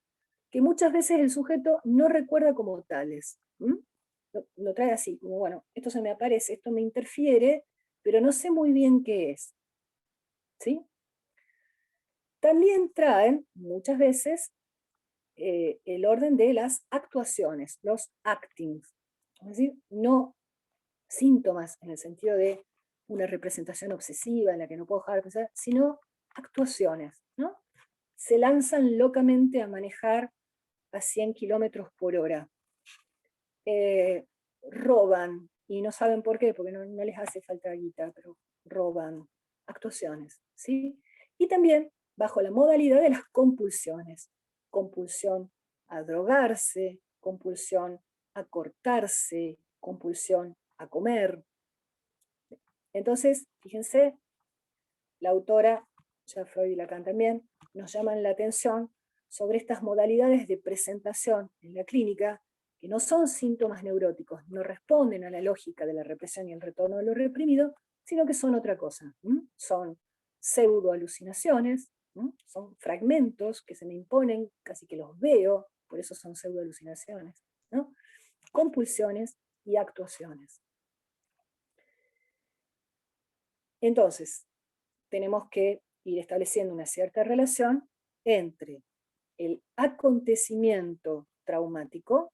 que muchas veces el sujeto no recuerda como tales. Lo trae así, como bueno, esto se me aparece, esto me interfiere, pero no sé muy bien qué es. ¿Sí? también traen muchas veces el orden de las actuaciones, los actings, es decir, no síntomas en el sentido de una representación obsesiva en la que no puedo dejar de pensar, sino actuaciones, ¿no? Se lanzan locamente a manejar a 100 kilómetros por hora. Roban, y no saben por qué, porque no les hace falta guita, pero roban, actuaciones, ¿sí? Y también bajo la modalidad de las compulsiones. Compulsión a drogarse, compulsión a cortarse, compulsión a comer. Entonces, fíjense, la autora, ya Freud y Lacan también, nos llaman la atención sobre estas modalidades de presentación en la clínica, que no son síntomas neuróticos, no responden a la lógica de la represión y el retorno de lo reprimido, sino que son otra cosa. Son pseudoalucinaciones, son fragmentos que se me imponen, casi que los veo, por eso son pseudoalucinaciones, ¿no? Compulsiones y actuaciones. Entonces, tenemos que ir estableciendo una cierta relación entre el acontecimiento traumático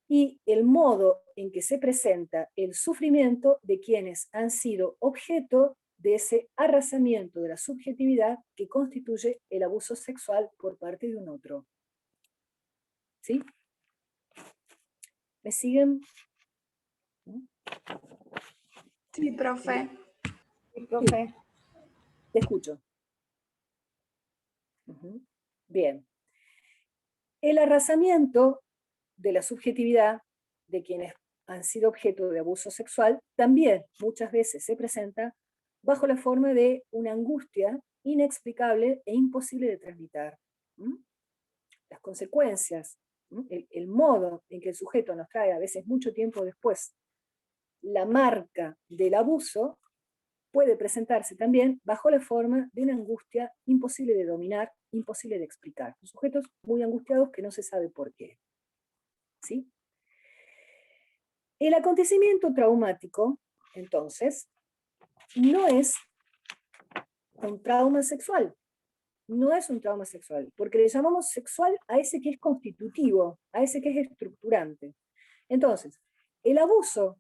y el modo en que se presenta el sufrimiento de quienes han sido objeto de ese arrasamiento de la subjetividad que constituye el abuso sexual por parte de un otro. ¿Sí? ¿Me siguen? Sí, profe. Sí, profe. Te escucho. Bien. El arrasamiento de la subjetividad de quienes han sido objeto de abuso sexual también muchas veces se presenta bajo la forma de una angustia inexplicable e imposible de transmitir. Las consecuencias, el modo en que el sujeto nos trae a veces mucho tiempo después la marca del abuso puede presentarse también bajo la forma de una angustia imposible de dominar, imposible de explicar. Son sujetos muy angustiados que no se sabe por qué. ¿Sí? El acontecimiento traumático, entonces, no es un trauma sexual. No es un trauma sexual, porque le llamamos sexual a ese que es constitutivo, a ese que es estructurante. Entonces, el abuso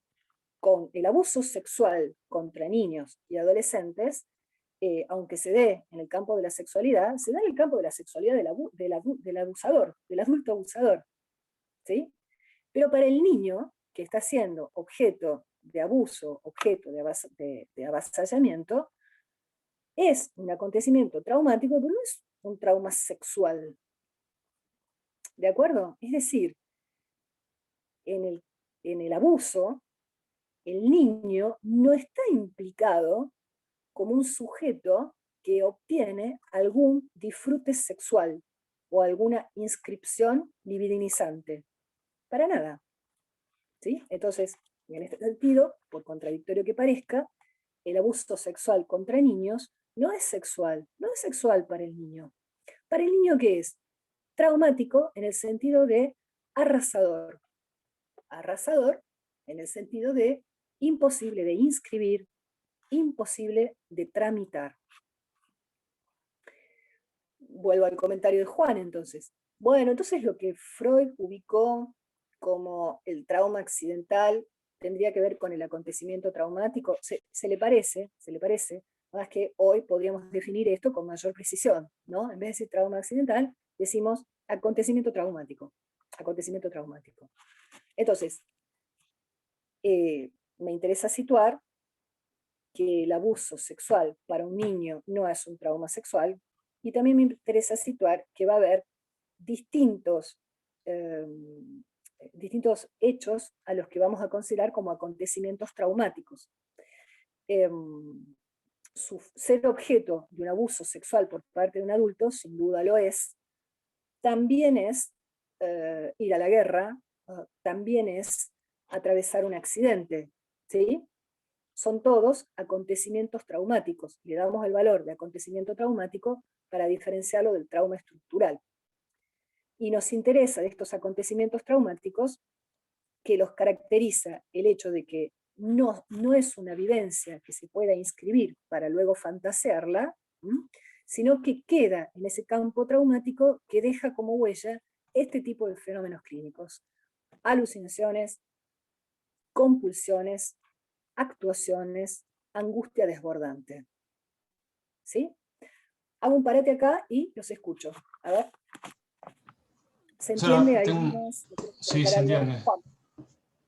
sexual contra niños y adolescentes, aunque se dé en el campo de la sexualidad, se da en el campo de la sexualidad del abusador, del adulto abusador. ¿Sí? Pero para el niño, que está siendo objeto de abuso, objeto de avasallamiento, es un acontecimiento traumático, pero no es un trauma sexual. ¿De acuerdo? Es decir, en el abuso, el niño no está implicado como un sujeto que obtiene algún disfrute sexual o alguna inscripción libidinizante. Para nada. ¿Sí? Entonces, en este sentido, por contradictorio que parezca, el abuso sexual contra niños no es sexual para el niño. ¿Para el niño qué es? Traumático en el sentido de arrasador. Arrasador en el sentido de imposible de inscribir, imposible de tramitar. Vuelvo al comentario de Juan, entonces. Bueno, entonces lo que Freud ubicó como el trauma accidental tendría que ver con el acontecimiento traumático. Se le parece, más que hoy podríamos definir esto con mayor precisión, ¿no? En vez de decir trauma accidental, decimos acontecimiento traumático. Acontecimiento traumático. Entonces, me interesa situar que el abuso sexual para un niño no es un trauma sexual, y también me interesa situar que va a haber distintos hechos a los que vamos a considerar como acontecimientos traumáticos. Ser objeto de un abuso sexual por parte de un adulto, sin duda lo es, también es ir a la guerra, también es atravesar un accidente, ¿sí? Son todos acontecimientos traumáticos. Le damos el valor de acontecimiento traumático para diferenciarlo del trauma estructural. Y nos interesa de estos acontecimientos traumáticos que los caracteriza el hecho de que no es una vivencia que se pueda inscribir para luego fantasearla, sino que queda en ese campo traumático que deja como huella este tipo de fenómenos clínicos: alucinaciones, compulsiones, actuaciones, angustia desbordante. ¿Sí? Hago un parate acá y los escucho. A ver. ¿Se entiende? Sí, se entiende.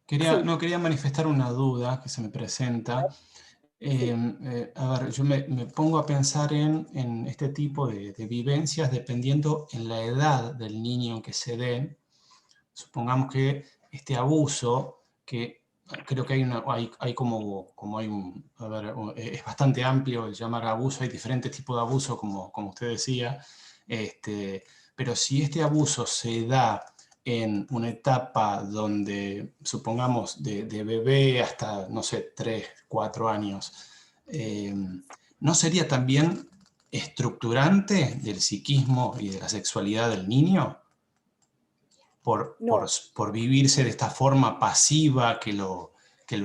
Quería manifestar una duda que se me presenta. A ver, yo me pongo a pensar en este tipo de vivencias dependiendo en la edad del niño que se dé. Supongamos que este abuso, que creo que hay como hay un, a ver, es bastante amplio el llamar abuso, hay diferentes tipos de abuso, como usted decía, pero si este abuso se da en una etapa donde, supongamos, de bebé hasta, no sé, 3, 4 años, ¿no sería también estructurante del psiquismo y de la sexualidad del niño? Por vivirse de esta forma pasiva que lo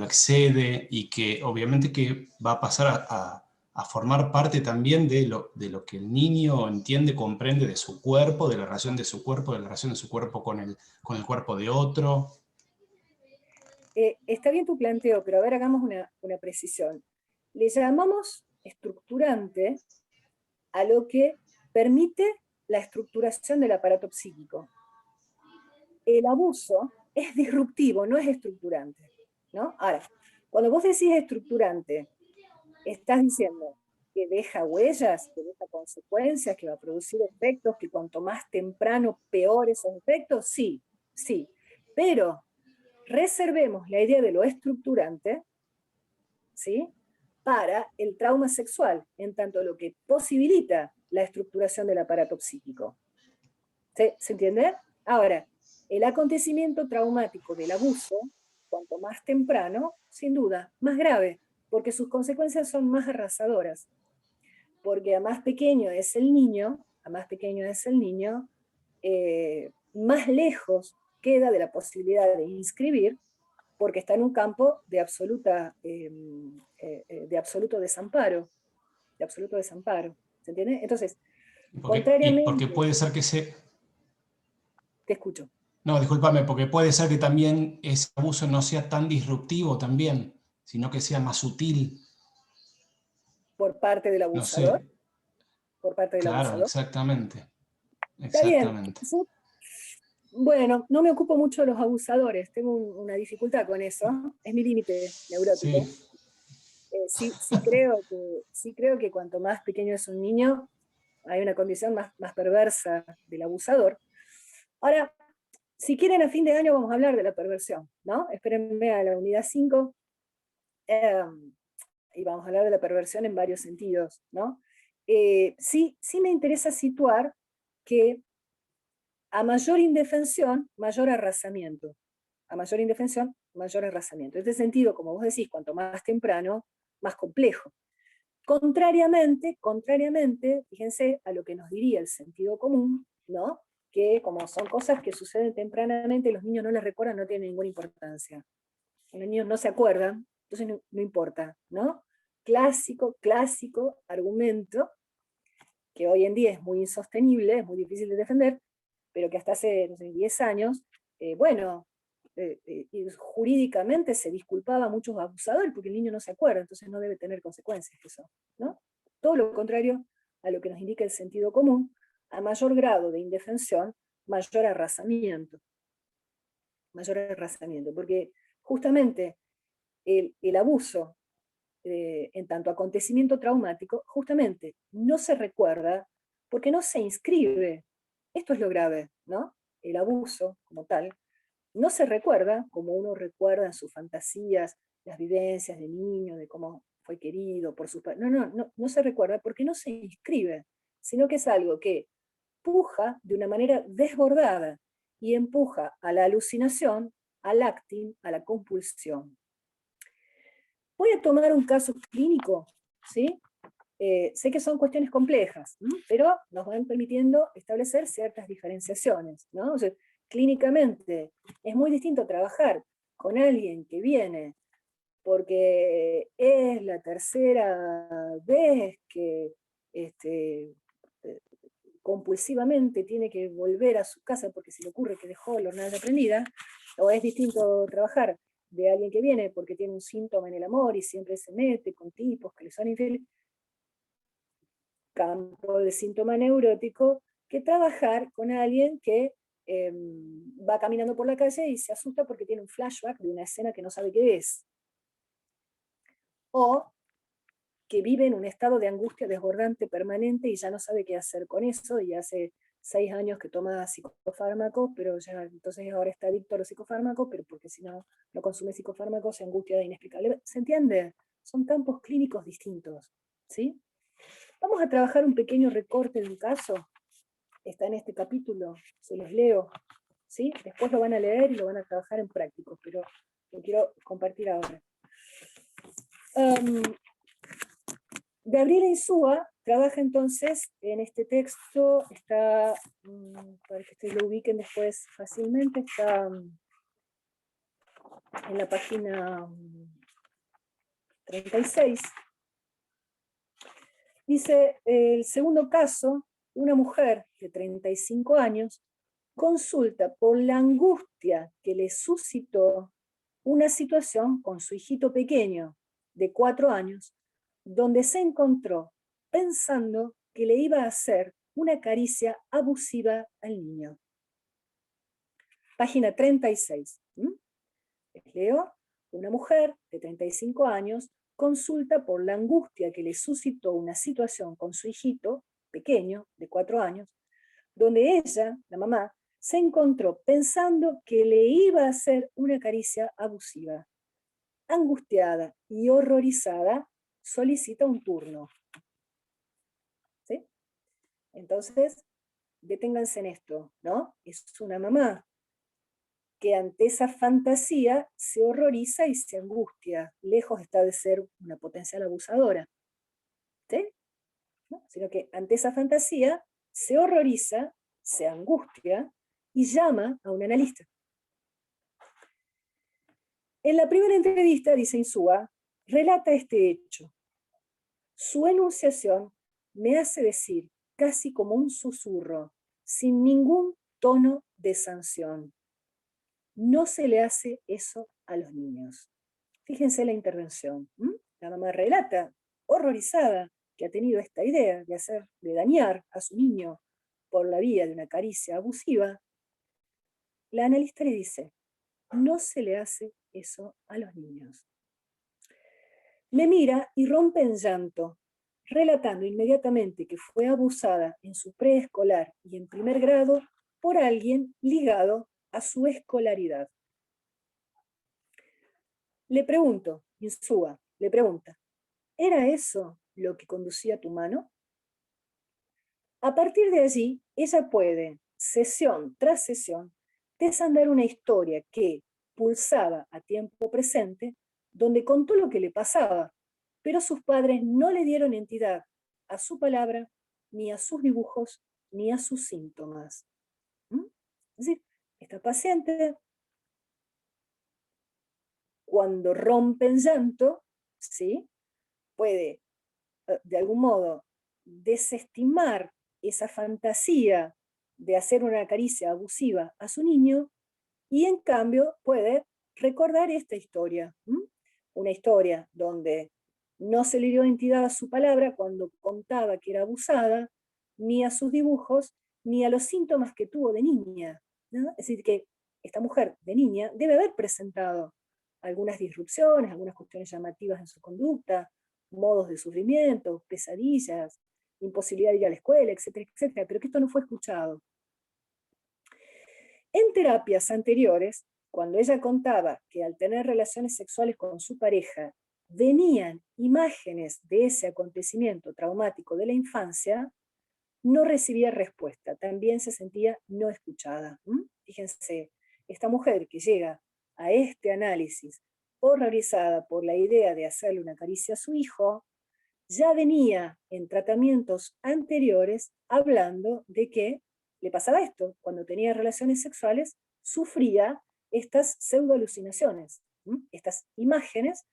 excede y que obviamente que va a pasar a formar parte también de lo que el niño entiende, comprende de su cuerpo, de la relación de su cuerpo, de la relación de su cuerpo con el cuerpo de otro. Está bien tu planteo, pero a ver, hagamos una precisión. Le llamamos estructurante a lo que permite la estructuración del aparato psíquico. El abuso es disruptivo, no es estructurante, ¿no? Ahora, cuando vos decís estructurante, estás diciendo que deja huellas, que deja consecuencias, que va a producir efectos, que cuanto más temprano, peor esos efectos, sí, sí. Pero reservemos la idea de lo estructurante, ¿sí?, para el trauma sexual, en tanto lo que posibilita la estructuración del aparato psíquico. ¿Se entiende? Ahora, el acontecimiento traumático del abuso, cuanto más temprano, sin duda, más grave, porque sus consecuencias son más arrasadoras. Porque a más pequeño es el niño, más lejos queda de la posibilidad de inscribir, porque está en un campo de absoluto desamparo. ¿Se entiende? Entonces, contrariamente... Porque puede ser que se... Te escucho. No, discúlpame, porque puede ser que también ese abuso no sea tan disruptivo también, sino que sea más sutil. ¿Por parte del abusador? No sé. ¿Por parte del abusador? Exactamente. Está bien. Bueno, no me ocupo mucho de los abusadores, tengo una dificultad con eso, es mi límite neurótico. Sí. Sí creo que cuanto más pequeño es un niño, hay una condición más perversa del abusador. Ahora, si quieren, a fin de año vamos a hablar de la perversión, ¿no? Espérenme a la unidad 5, y vamos a hablar de la perversión en varios sentidos, ¿no? Sí me interesa situar que a mayor indefensión, mayor arrasamiento. A mayor indefensión, mayor arrasamiento. En este sentido, como vos decís, cuanto más temprano, más complejo. Contrariamente, fíjense a lo que nos diría el sentido común, ¿no?, que como son cosas que suceden tempranamente, los niños no las recuerdan, no tienen ninguna importancia. Los niños no se acuerdan, entonces no importa, ¿no? Clásico argumento, que hoy en día es muy insostenible, es muy difícil de defender, pero que hasta hace, no sé, 10 años, jurídicamente se disculpaba a muchos abusadores porque el niño no se acuerda, entonces no debe tener consecuencias eso, ¿no? Todo lo contrario a lo que nos indica el sentido común: a mayor grado de indefensión, mayor arrasamiento, porque justamente el abuso, en tanto acontecimiento traumático, justamente no se recuerda porque no se inscribe. Esto es lo grave, ¿no? El abuso, como tal, no se recuerda como uno recuerda en sus fantasías, las vivencias de niño, de cómo fue querido por sus padres. No se recuerda porque no se inscribe, sino que es algo que puja de una manera desbordada y empuja a la alucinación, al acting, a la compulsión. Voy a tomar un caso clínico, ¿sí? Sé que son cuestiones complejas, ¿no?, pero nos van permitiendo establecer ciertas diferenciaciones, ¿no? O sea, clínicamente es muy distinto trabajar con alguien que viene porque es la tercera vez que impulsivamente tiene que volver a su casa porque se le ocurre que dejó la hornalla prendida, o es distinto trabajar de alguien que viene porque tiene un síntoma en el amor y siempre se mete con tipos que le son infieles, campo de síntoma neurótico, que trabajar con alguien que va caminando por la calle y se asusta porque tiene un flashback de una escena que no sabe qué es. O que vive en un estado de angustia desbordante permanente y ya no sabe qué hacer con eso, y hace 6 años que toma psicofármacos, pero ya entonces ahora está adicto a los psicofármacos, pero porque si no consume psicofármacos se angustia de inexplicable. ¿Se entiende? Son campos clínicos distintos, ¿sí? Vamos a trabajar un pequeño recorte de un caso, está en este capítulo, se los leo, ¿sí? Después lo van a leer y lo van a trabajar en prácticos, pero lo quiero compartir ahora. Gabriela Insúa trabaja entonces en este texto, está, para que ustedes lo ubiquen después fácilmente, está en la página 36. Dice, el segundo caso, una mujer de 35 años consulta por la angustia que le suscitó una situación con su hijito pequeño de 4 años, donde se encontró pensando que le iba a hacer una caricia abusiva al niño. Página 36. Les leo. Una mujer de 35 años consulta por la angustia que le suscitó una situación con su hijito pequeño de 4 años, donde ella, la mamá, se encontró pensando que le iba a hacer una caricia abusiva. Angustiada y horrorizada, solicita un turno. ¿Sí? Entonces, deténganse en esto, ¿no? Es una mamá que ante esa fantasía se horroriza y se angustia. Lejos está de ser una potencial abusadora. ¿Sí? ¿No? Sino que ante esa fantasía se horroriza, se angustia y llama a un analista. En la primera entrevista, dice Insúa, relata este hecho. Su enunciación me hace decir, casi como un susurro, sin ningún tono de sanción: no se le hace eso a los niños. Fíjense la intervención. La mamá relata, horrorizada, que ha tenido esta idea de dañar a su niño por la vía de una caricia abusiva. La analista le dice, no se le hace eso a los niños. Me mira y rompe en llanto, relatando inmediatamente que fue abusada en su preescolar y en primer grado por alguien ligado a su escolaridad. Le pregunto, Insúa le pregunta, ¿era eso lo que conducía tu mano? A partir de allí, ella puede, sesión tras sesión, desandar una historia que pulsaba a tiempo presente, donde contó lo que le pasaba, pero sus padres no le dieron entidad a su palabra, ni a sus dibujos, ni a sus síntomas. Es decir, esta paciente, cuando rompe en llanto, ¿sí?, puede, de algún modo, desestimar esa fantasía de hacer una caricia abusiva a su niño, y en cambio puede recordar esta historia. Una historia donde no se le dio entidad a su palabra cuando contaba que era abusada, ni a sus dibujos, ni a los síntomas que tuvo de niña, ¿no? Es decir, que esta mujer de niña debe haber presentado algunas disrupciones, algunas cuestiones llamativas en su conducta, modos de sufrimiento, pesadillas, imposibilidad de ir a la escuela, etcétera, etcétera, pero que esto no fue escuchado. En terapias anteriores, cuando ella contaba que al tener relaciones sexuales con su pareja, venían imágenes de ese acontecimiento traumático de la infancia, no recibía respuesta, también se sentía no escuchada. Fíjense, esta mujer que llega a este análisis horrorizada por la idea de hacerle una caricia a su hijo, ya venía en tratamientos anteriores hablando de que le pasaba esto, cuando tenía relaciones sexuales, sufría estas pseudoalucinaciones, estas imágenes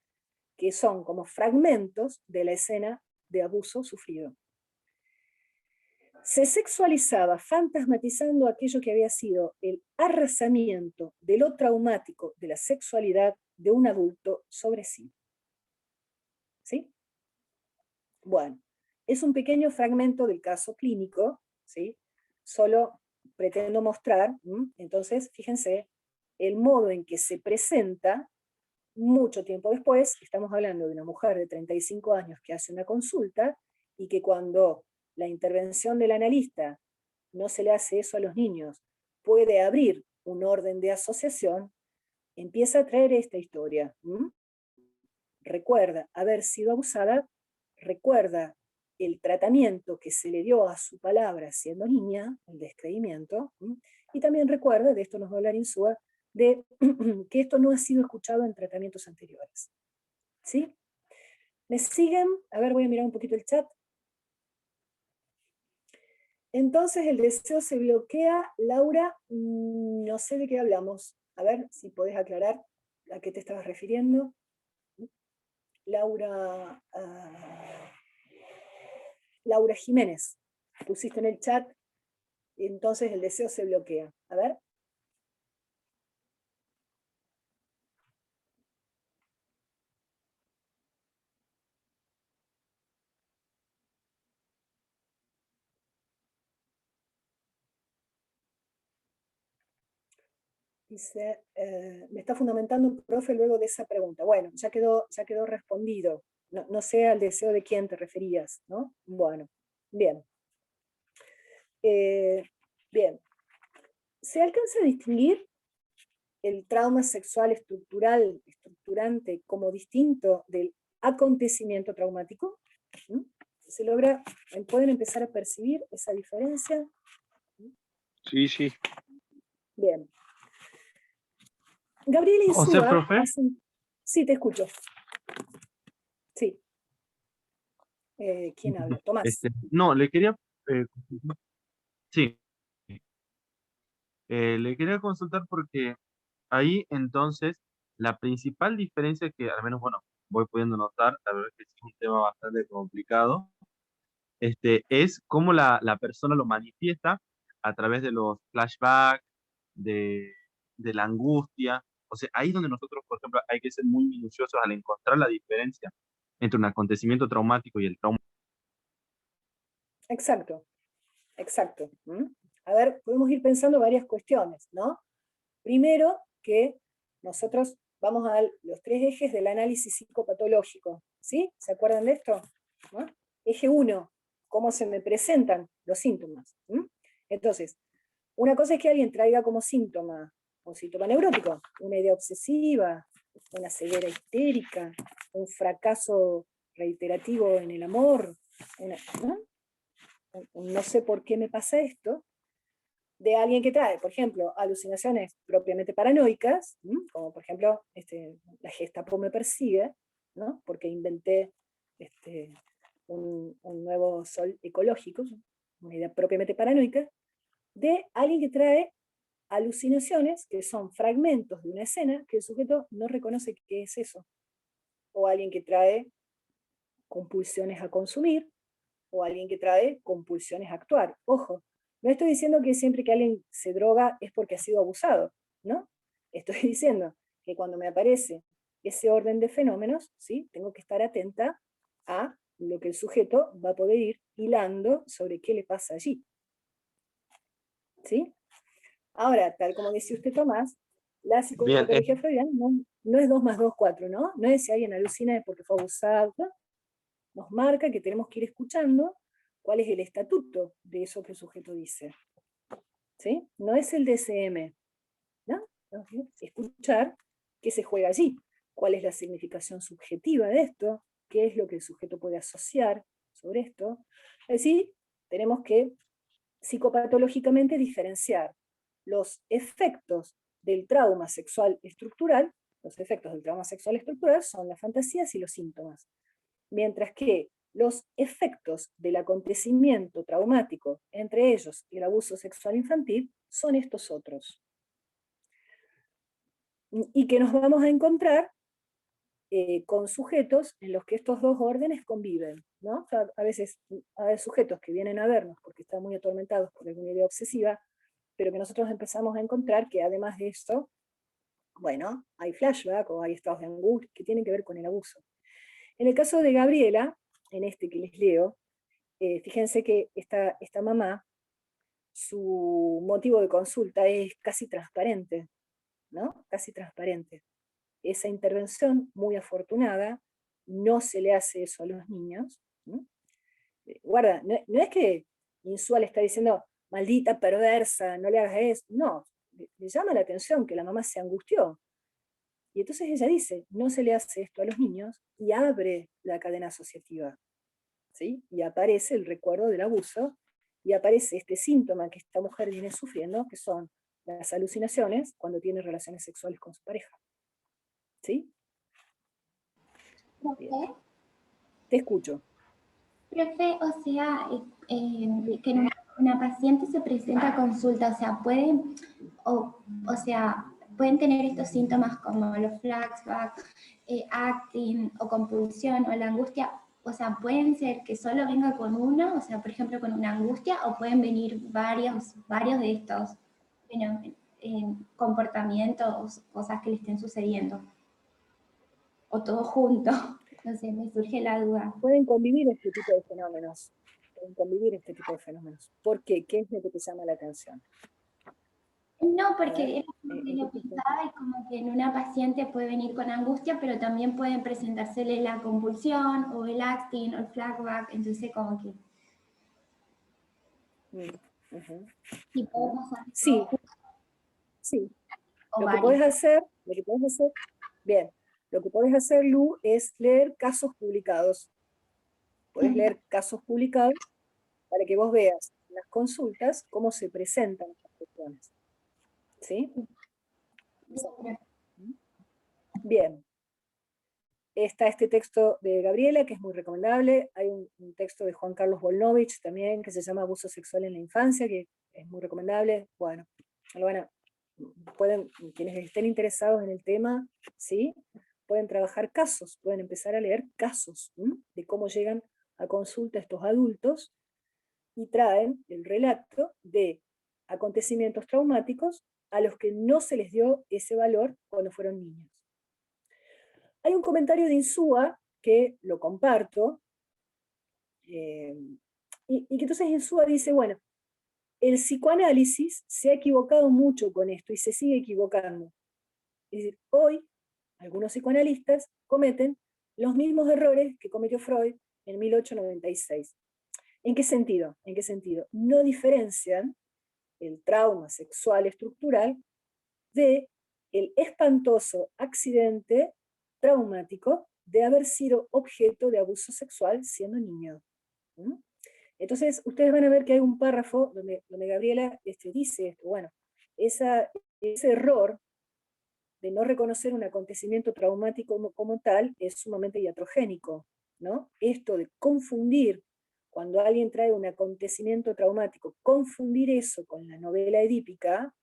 que son como fragmentos de la escena de abuso sufrido. se sexualizaba fantasmatizando aquello que había sido el arrasamiento de lo traumático de la sexualidad de un adulto sobre sí. ¿Sí? Bueno, es un pequeño fragmento del caso clínico, ¿sí? Solo pretendo mostrar, entonces, fíjense, el modo en que se presenta mucho tiempo después. Estamos hablando de una mujer de 35 años que hace una consulta y que cuando la intervención del analista no se le hace eso a los niños, puede abrir un orden de asociación, empieza a traer esta historia. Recuerda haber sido abusada, recuerda el tratamiento que se le dio a su palabra siendo niña, el descreimiento, y también recuerda, de esto nos va a hablar Insúa, de que esto no ha sido escuchado en tratamientos anteriores. ¿Sí? ¿Me siguen? A ver, voy a mirar un poquito el chat. Entonces el deseo se bloquea. Laura, no sé de qué hablamos. A ver si podés aclarar a qué te estabas refiriendo. Laura, Laura Jiménez, pusiste en el chat, entonces el deseo se bloquea. A ver. Dice, me está fundamentando un profe luego de esa pregunta. Bueno, ya quedó respondido. No sé al deseo de quién te referías, ¿no? Bueno, bien. Bien. ¿Se alcanza a distinguir el trauma sexual estructurante como distinto del acontecimiento traumático? ¿Se logra, pueden empezar a percibir esa diferencia? Sí, sí. Bien. Gabriela Insúa, profe. Sí, te escucho. Sí. ¿Quién habla? Tomás. No, le quería... sí. Le quería consultar porque ahí entonces la principal diferencia que al menos, bueno, voy pudiendo notar, la verdad que es un tema bastante complicado, es cómo la persona lo manifiesta a través de los flashbacks, de la angustia. O sea, ahí es donde nosotros, por ejemplo, hay que ser muy minuciosos al encontrar la diferencia entre un acontecimiento traumático y el trauma. Exacto, exacto. A ver, podemos ir pensando varias cuestiones, ¿no? Primero, que nosotros vamos a los 3 ejes del análisis psicopatológico, ¿sí? ¿Se acuerdan de esto? ¿No? Eje 1, cómo se me presentan los síntomas. Entonces, una cosa es que alguien traiga como síntoma un síntoma neurótico, una idea obsesiva, una ceguera histérica, un fracaso reiterativo en el amor, ¿no? No sé por qué me pasa esto, de alguien que trae, por ejemplo, alucinaciones propiamente paranoicas, como por ejemplo, la Gestapo me persigue, ¿no? Porque inventé un nuevo sol ecológico, una idea propiamente paranoica, de alguien que trae alucinaciones que son fragmentos de una escena que el sujeto no reconoce qué es eso, o alguien que trae compulsiones a consumir, o alguien que trae compulsiones a actuar. Ojo, no estoy diciendo que siempre que alguien se droga es porque ha sido abusado, ¿no? Estoy diciendo que cuando me aparece ese orden de fenómenos, ¿sí? Tengo que estar atenta a lo que el sujeto va a poder ir hilando sobre qué le pasa allí. ¿Sí? Ahora, tal como dice usted, Tomás, la psicopatología freudiana no es 2 más 2, 4, ¿no? No es si alguien alucina es porque fue abusado, ¿no? Nos marca que tenemos que ir escuchando cuál es el estatuto de eso que el sujeto dice. ¿Sí? No es el DSM, ¿no? Escuchar qué se juega allí, cuál es la significación subjetiva de esto, qué es lo que el sujeto puede asociar sobre esto. Es decir, tenemos que psicopatológicamente diferenciar los efectos del trauma sexual estructural. Los efectos del trauma sexual estructural son las fantasías y los síntomas, mientras que los efectos del acontecimiento traumático, entre ellos el abuso sexual infantil, son estos otros. Y que nos vamos a encontrar con sujetos en los que estos dos órdenes conviven, ¿no? O sea, a veces hay sujetos que vienen a vernos porque están muy atormentados por alguna idea obsesiva, pero que nosotros empezamos a encontrar que además de esto, bueno, hay flashback o hay estados de angustia que tienen que ver con el abuso. En el caso de Gabriela, en este que les leo, fíjense que esta mamá, su motivo de consulta es casi transparente, ¿no? Casi transparente. Esa intervención muy afortunada, no se le hace eso a los niños, ¿no? Guarda, no es que Insúa le está diciendo, maldita perversa, no le hagas eso, no, le llama la atención que la mamá se angustió. Y entonces ella dice, no se le hace esto a los niños, y abre la cadena asociativa, ¿sí? Y aparece el recuerdo del abuso, y aparece este síntoma que esta mujer viene sufriendo, que son las alucinaciones cuando tiene relaciones sexuales con su pareja. ¿Sí? Profe, te escucho. Profe, o sea, que una paciente se presenta a consulta, o sea, pueden tener estos síntomas como los flashbacks, acting o compulsión o la angustia, o sea, pueden ser que solo venga con uno, o sea, por ejemplo, con una angustia, o pueden venir varios de estos comportamientos, cosas que le estén sucediendo, o todo junto. No sé, me surge la duda. Pueden convivir este tipo de fenómenos. ¿Por qué? ¿Qué es lo que te llama la atención? No, porque lo pensaba y como que en una paciente puede venir con angustia, pero también pueden presentársele la convulsión o el acting o el flashback, entonces como que... Sí, sí. Lo que podés hacer, bien, lo que podés hacer, Lu, es leer casos publicados. Podés leer casos publicados para que vos veas en las consultas cómo se presentan estas cuestiones. ¿Sí? Bien. Está este texto de Gabriela, que es muy recomendable. Hay un texto de Juan Carlos Volnovich también, que se llama Abuso sexual en la infancia, que es muy recomendable. Bueno, quienes estén interesados en el tema, ¿sí? Pueden trabajar casos, pueden empezar a leer casos, ¿sí? De cómo llegan a consulta estos adultos y traen el relato de acontecimientos traumáticos a los que no se les dio ese valor cuando fueron niños. Hay un comentario de Insúa que lo comparto, y que entonces Insúa dice, bueno, el psicoanálisis se ha equivocado mucho con esto y se sigue equivocando. Es decir, hoy algunos psicoanalistas cometen los mismos errores que cometió Freud en 1896. ¿En qué sentido? ¿En qué sentido? No diferencian el trauma sexual estructural de el espantoso accidente traumático de haber sido objeto de abuso sexual siendo niño. ¿Mm? Entonces, ustedes van a ver que hay un párrafo donde Gabriela dice esto. Bueno, ese error de no reconocer un acontecimiento traumático como tal es sumamente iatrogénico, ¿no? Esto de confundir, cuando alguien trae un acontecimiento traumático, confundir eso con la novela edípica,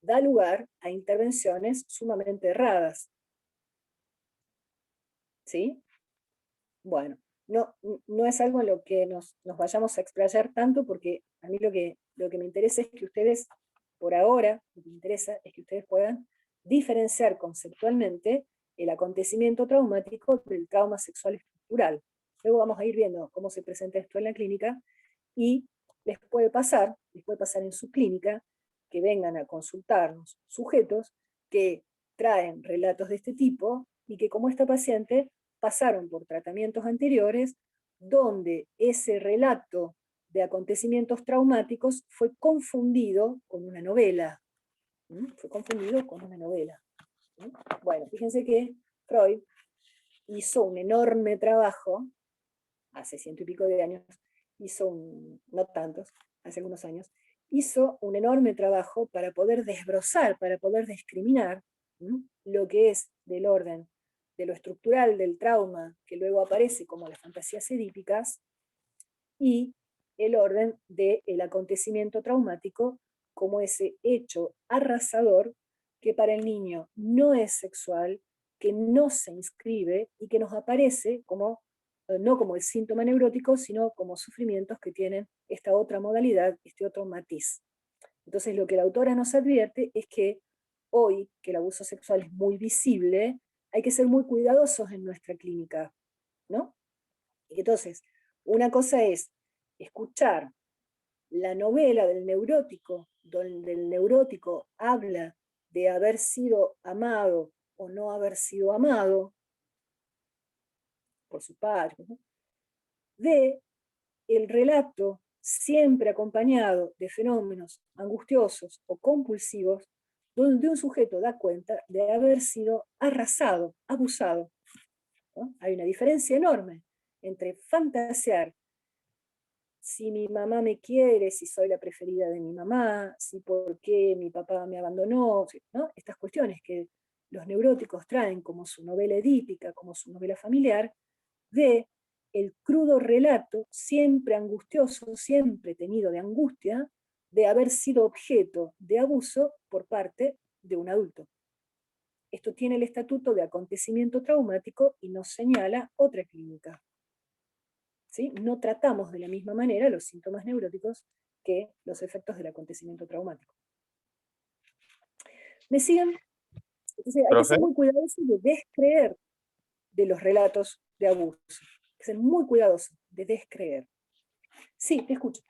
da lugar a intervenciones sumamente erradas. ¿Sí? Bueno, no es algo en lo que nos vayamos a explayar tanto, porque a mí lo que me interesa es que ustedes, por ahora, lo que me interesa es que ustedes puedan diferenciar conceptualmente el acontecimiento traumático del trauma sexual estructural. Luego vamos a ir viendo cómo se presenta esto en la clínica, y les puede pasar en su clínica, que vengan a consultarnos sujetos que traen relatos de este tipo, y que como esta paciente pasaron por tratamientos anteriores donde ese relato de acontecimientos traumáticos fue confundido con una novela. Bueno, fíjense que Freud hizo un enorme trabajo, hace 100 y pico de años, no tantos, hace algunos años, hizo un enorme trabajo para poder desbrozar, para poder discriminar lo que es del orden de lo estructural del trauma, que luego aparece como las fantasías edípicas, y el orden del acontecimiento traumático como ese hecho arrasador que para el niño no es sexual, que no se inscribe y que nos aparece como, no como el síntoma neurótico, sino como sufrimientos que tienen esta otra modalidad, este otro matiz. Entonces lo que la autora nos advierte es que hoy, que el abuso sexual es muy visible, hay que ser muy cuidadosos en nuestra clínica, ¿no? Y entonces, una cosa es escuchar la novela del neurótico, donde el neurótico habla de haber sido amado o no haber sido amado por su padre, ¿no? De el relato siempre acompañado de fenómenos angustiosos o compulsivos, donde un sujeto da cuenta de haber sido arrasado, abusado, ¿no? Hay una diferencia enorme entre fantasear si mi mamá me quiere, si soy la preferida de mi mamá, si por qué mi papá me abandonó, ¿no? Estas cuestiones que los neuróticos traen como su novela edípica, como su novela familiar, de el crudo relato, siempre angustioso, siempre tenido de angustia, de haber sido objeto de abuso por parte de un adulto. Esto tiene el estatuto de acontecimiento traumático y nos señala otra clínica. ¿Sí? No tratamos de la misma manera los síntomas neuróticos que los efectos del acontecimiento traumático. ¿Me siguen? Entonces, hay que ser muy cuidadosos de descreer de los relatos de abuso. Hay que ser muy cuidadosos de descreer. Sí, te escucho.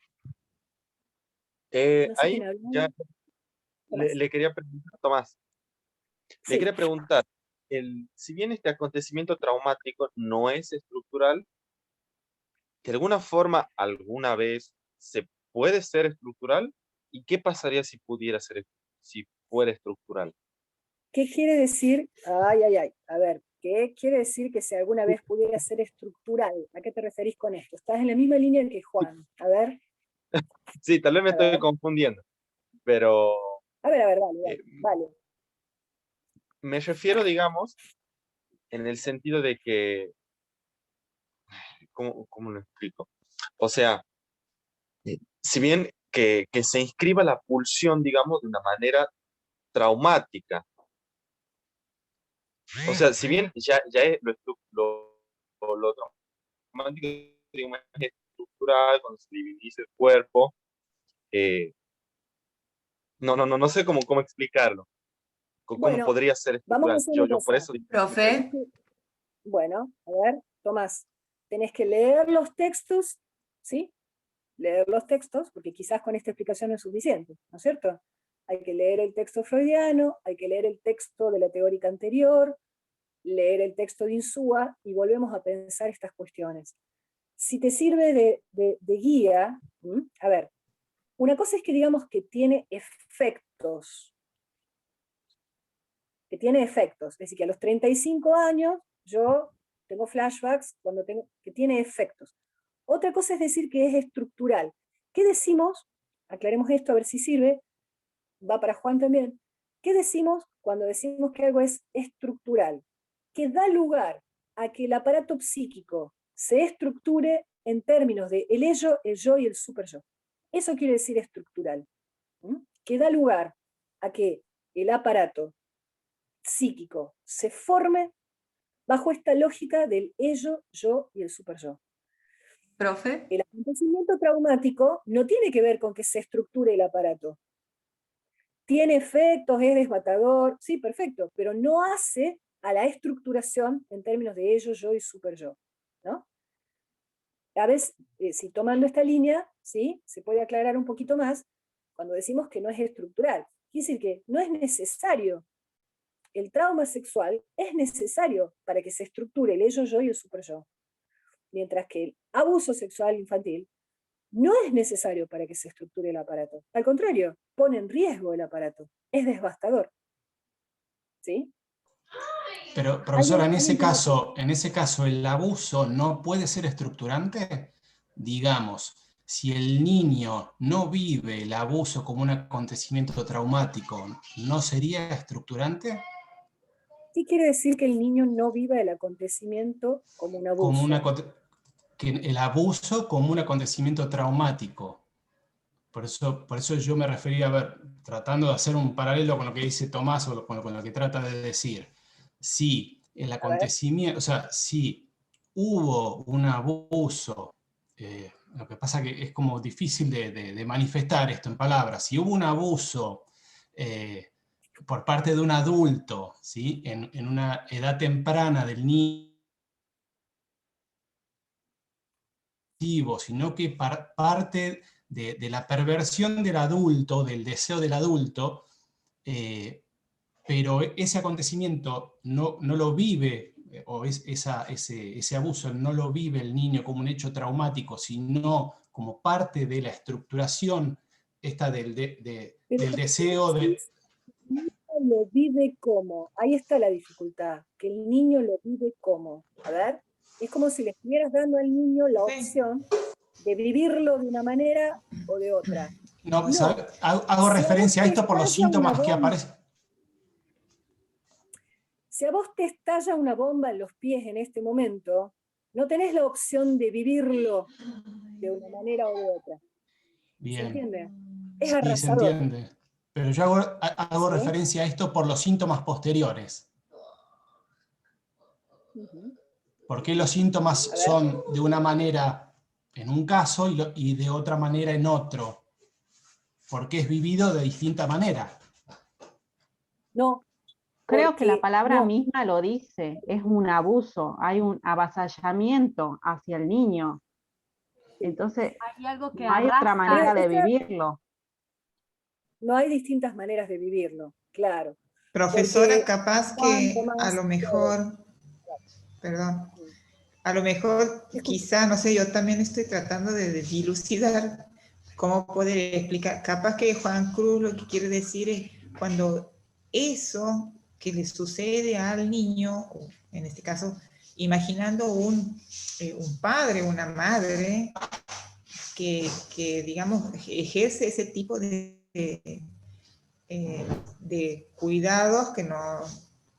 No sé Ahí quién habla. ya le quería preguntar, Tomás, le quería preguntar, si bien este acontecimiento traumático no es estructural, ¿de alguna forma, alguna vez se puede ser estructural? ¿Y qué pasaría si pudiera ser, si fuera estructural? ¿Qué quiere decir? A ver, ¿qué quiere decir que si alguna vez pudiera ser estructural? ¿A qué te referís con esto? Estás en la misma línea que Juan. A ver. Sí, tal vez me estoy confundiendo, pero... A ver, vale. Me refiero, digamos, en el sentido de que... ¿Cómo lo explico? O sea, si bien que se inscriba la pulsión, digamos, de una manera traumática. O sea, si bien ya es lo traumático, digamos, es estructural, cuando se divide el cuerpo, no sé cómo explicarlo. ¿Cómo podría ser vamos a estructural? hacer Yo por eso... Profe. Bueno, a ver, Tomás, tenés que leer los textos, ¿sí? Leer los textos, porque quizás con esta explicación no es suficiente, ¿no es cierto? Hay que leer el texto freudiano, hay que leer el texto de la teórica anterior, leer el texto de Insúa, y volvemos a pensar estas cuestiones. Si te sirve de guía, a ver, una cosa es que digamos que tiene efectos, es decir, que a los 35 años yo tengo flashbacks que tiene efectos. Otra cosa es decir que es estructural. ¿Qué decimos? Aclaremos esto a ver si sirve, va para Juan también. ¿Qué decimos cuando decimos que algo es estructural? Que da lugar a que el aparato psíquico se estructure en términos de el ello, el yo y el superyo. Eso quiere decir estructural. Que da lugar a que el aparato psíquico se forme bajo esta lógica del ello, yo y el superyo. Profe. El acontecimiento traumático no tiene que ver con que se estructure el aparato. Tiene efectos, es desbatador, sí, perfecto, pero no hace a la estructuración en términos de ello, yo y superyo, ¿no? A veces, si tomando esta línea, ¿sí? Se puede aclarar un poquito más cuando decimos que no es estructural. Quiere decir que no es necesario. El trauma sexual es necesario para que se estructure el ello, yo y el superyo. Mientras que el abuso sexual infantil no es necesario para que se estructure el aparato. Al contrario, pone en riesgo el aparato. Es devastador. ¿Sí? Pero, profesora, en ese caso, ¿el abuso no puede ser estructurante? Digamos, si el niño no vive el abuso como un acontecimiento traumático, ¿no sería estructurante? ¿Qué quiere decir que el niño no viva el acontecimiento como un abuso? Que el abuso como un acontecimiento traumático. Por eso yo me refería, a ver, tratando de hacer un paralelo con lo que dice Tomás o con lo que trata de decir. Si el acontecimiento, o sea, si hubo un abuso, lo que pasa que es como difícil de manifestar esto en palabras, si hubo un abuso por parte de un adulto, ¿sí? En una edad temprana del niño, sino que parte de la perversión del adulto, del deseo del adulto, pero ese acontecimiento no lo vive, o ese abuso no lo vive el niño como un hecho traumático, sino como parte de la estructuración esta del deseo de... El niño lo vive como, ahí está la dificultad, que el niño lo vive como, a ver, es como si le estuvieras dando al niño la opción de vivirlo de una manera o de otra. No, hago referencia a esto por los síntomas que aparecen. Si a vos te estalla una bomba en los pies en este momento, no tenés la opción de vivirlo de una manera o de otra. Bien. ¿Se entiende? Es Sí, arrasador. se entiende. Pero yo hago ¿Sí? referencia a esto por los síntomas posteriores. ¿Por qué los síntomas son de una manera en un caso y de otra manera en otro? Porque es vivido de distinta manera. No. Creo que la palabra misma lo dice, es un abuso, hay un avasallamiento hacia el niño. Entonces, hay algo que no hay otra manera de vivirlo. No hay distintas maneras de vivirlo, claro. Profesora, capaz que a lo mejor, perdón, a lo mejor quizá, no sé, yo también estoy tratando de dilucidar cómo poder explicar. Capaz que Juan Cruz lo que quiere decir es cuando eso que le sucede al niño, en este caso, imaginando un padre, una madre, que digamos, ejerce ese tipo de cuidados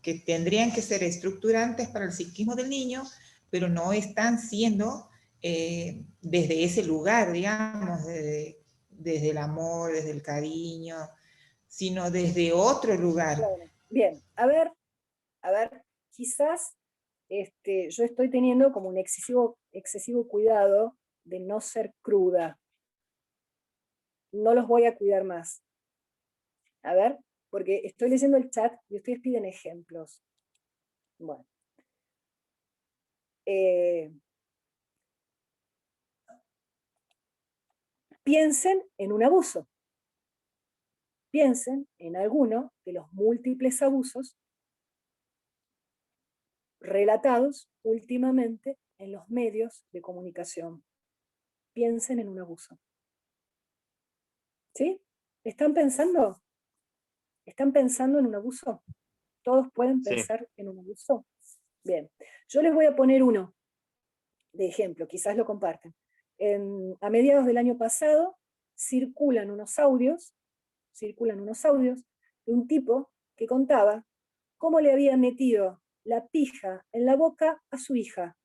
que tendrían que ser estructurantes para el psiquismo del niño, pero no están siendo desde ese lugar, digamos, desde el amor, desde el cariño, sino desde otro lugar. Bueno, bien, a ver, quizás yo estoy teniendo como un excesivo cuidado de no ser cruda. No los voy a cuidar más. A ver, porque estoy leyendo el chat y ustedes piden ejemplos. Bueno. Piensen en un abuso. Piensen en alguno de los múltiples abusos relatados últimamente en los medios de comunicación. Piensen en un abuso. ¿Sí? ¿Están pensando? ¿Están pensando en un abuso? ¿Todos pueden pensar en un abuso? Bien. Yo les voy a poner uno de ejemplo, quizás lo comparten. A mediados del año pasado circulan unos audios de un tipo que contaba cómo le había metido la pija en la boca a su hija.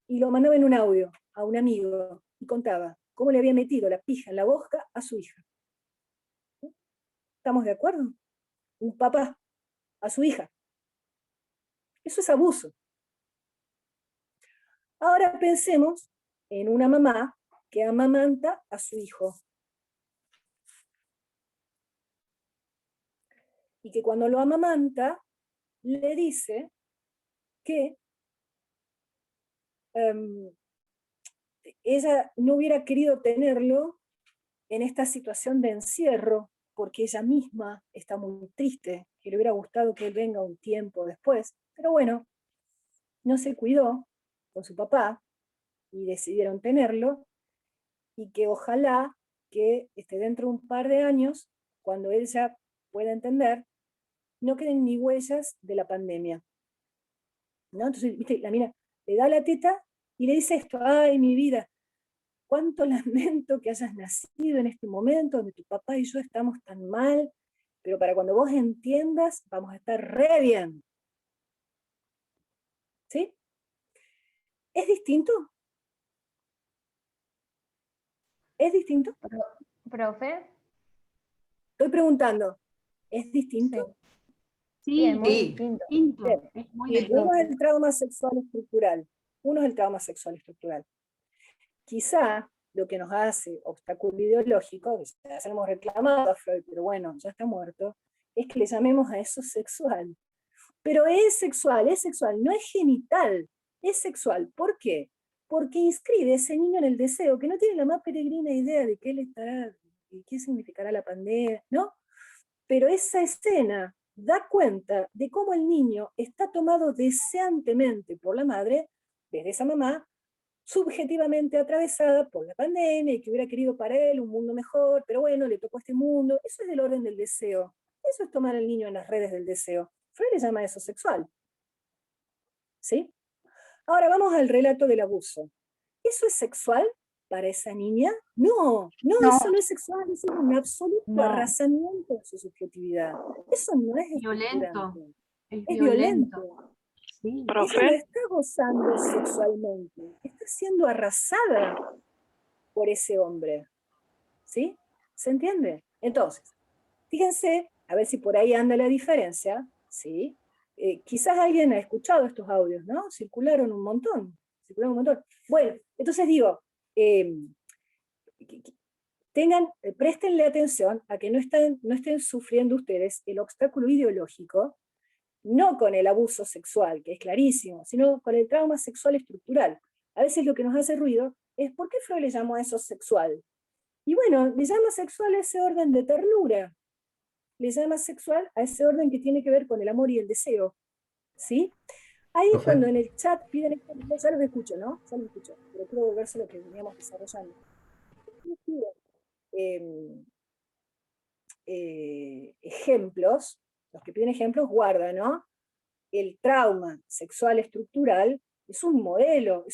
Y lo mandaba en un audio a un amigo y contaba cómo le había metido la pija en la boca a su hija. ¿Estamos de acuerdo? Un papá a su hija. Eso es abuso. Ahora pensemos en una mamá que amamanta a su hijo. Y que cuando lo amamanta, le dice que ella no hubiera querido tenerlo en esta situación de encierro, porque ella misma está muy triste, que le hubiera gustado que él venga un tiempo después. Pero bueno, no se cuidó con su papá y decidieron tenerlo, y que ojalá que dentro de un par de años, cuando ella pueda entender, no queden ni huellas de la pandemia. ¿No? Entonces, ¿viste? La mina le da la teta y le dice esto: ay, mi vida, cuánto lamento que hayas nacido en este momento donde tu papá y yo estamos tan mal, pero para cuando vos entiendas, vamos a estar re bien. ¿Sí? ¿Es distinto? ¿Es distinto? ¿Profe? Estoy preguntando, ¿es distinto? Sí, es muy Sí. distinto. distinto, es muy Y uno es distinto. el trauma sexual estructural. Uno es el trauma sexual estructural. Quizá lo que nos hace obstáculo ideológico, que ya se lo hemos reclamado a Freud, pero bueno, ya está muerto, es que le llamemos a eso sexual. Pero es sexual, no es genital, es sexual. ¿Por qué? Porque inscribe a ese niño en el deseo, que no tiene la más peregrina idea de qué le estará, y qué significará la pandemia, ¿no? Pero esa escena da cuenta de cómo el niño está tomado deseantemente por la madre, desde esa mamá, subjetivamente atravesada por la pandemia y que hubiera querido para él un mundo mejor, pero bueno, le tocó este mundo. Eso es del orden del deseo. Eso es tomar al niño en las redes del deseo. Freud le llama eso sexual. ¿Sí? Ahora vamos al relato del abuso. ¿Eso es sexual para esa niña? No, No. eso no es sexual, eso es un absoluto No. arrasamiento de su subjetividad. Eso no es Violento, estructurante. es Es violento. violento. Sí. Ella no Profe, está gozando sexualmente, está siendo arrasada por ese hombre. ¿Sí? ¿Se entiende? Entonces, fíjense, a ver si por ahí anda la diferencia, ¿sí? Quizás alguien ha escuchado estos audios, ¿no? Circularon un montón. Bueno, entonces digo, préstenle atención a que no estén sufriendo ustedes el obstáculo ideológico, no con el abuso sexual, que es clarísimo, sino con el trauma sexual estructural. A veces lo que nos hace ruido es ¿por qué Freud le llamó a eso sexual? Y bueno, le llama sexual a ese orden de ternura, le llama sexual a ese orden que tiene que ver con el amor y el deseo, ¿sí? Ahí Profe. cuando en el chat piden ejemplos, ya los escucho, ¿no? Ya los escucho, pero quiero volverse a lo que veníamos desarrollando. Ejemplos, los que piden ejemplos guardan, ¿no? El trauma sexual estructural es un modelo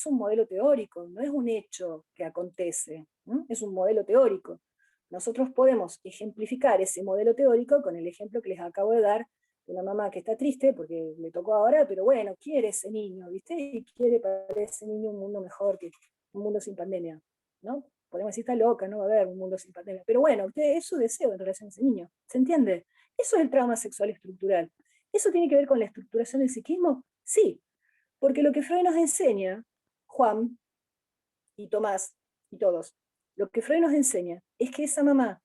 teórico, no es un hecho que acontece, ¿no? Es un modelo teórico. Nosotros podemos ejemplificar ese modelo teórico con el ejemplo que les acabo de dar de una mamá que está triste porque le tocó ahora, pero bueno, quiere ese niño, ¿viste? Y quiere para ese niño un mundo mejor, que un mundo sin pandemia, ¿no? Podemos decir, está loca, no va a haber un mundo sin pandemia. Pero bueno, es su deseo en relación a ese niño, ¿se entiende? Eso es el trauma sexual estructural. ¿Eso tiene que ver con la estructuración del psiquismo? Sí, porque lo que Freud nos enseña, Juan y Tomás y todos, lo que Freud nos enseña es que esa mamá,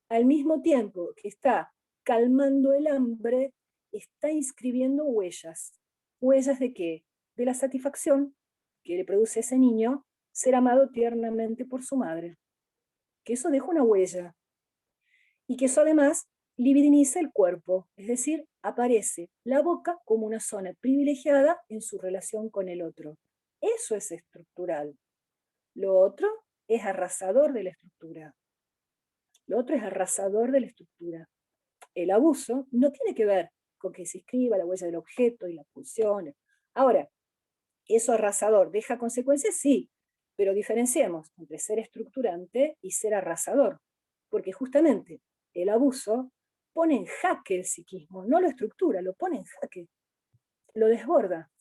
al mismo tiempo que está calmando el hambre, está inscribiendo huellas. ¿Huellas de qué? De la satisfacción que le produce a ese niño ser amado tiernamente por su madre. Que eso deja una huella. Y que eso además libidiniza el cuerpo, es decir, aparece la boca como una zona privilegiada en su relación con el otro. Eso es estructural. Lo otro es arrasador de la estructura. El abuso no tiene que ver con que se inscriba la huella del objeto y la pulsión. Ahora, ¿eso arrasador deja consecuencias? Sí, pero diferenciemos entre ser estructurante y ser arrasador, porque justamente el abuso pone en jaque el psiquismo, no lo estructura, lo pone en jaque, lo desborda,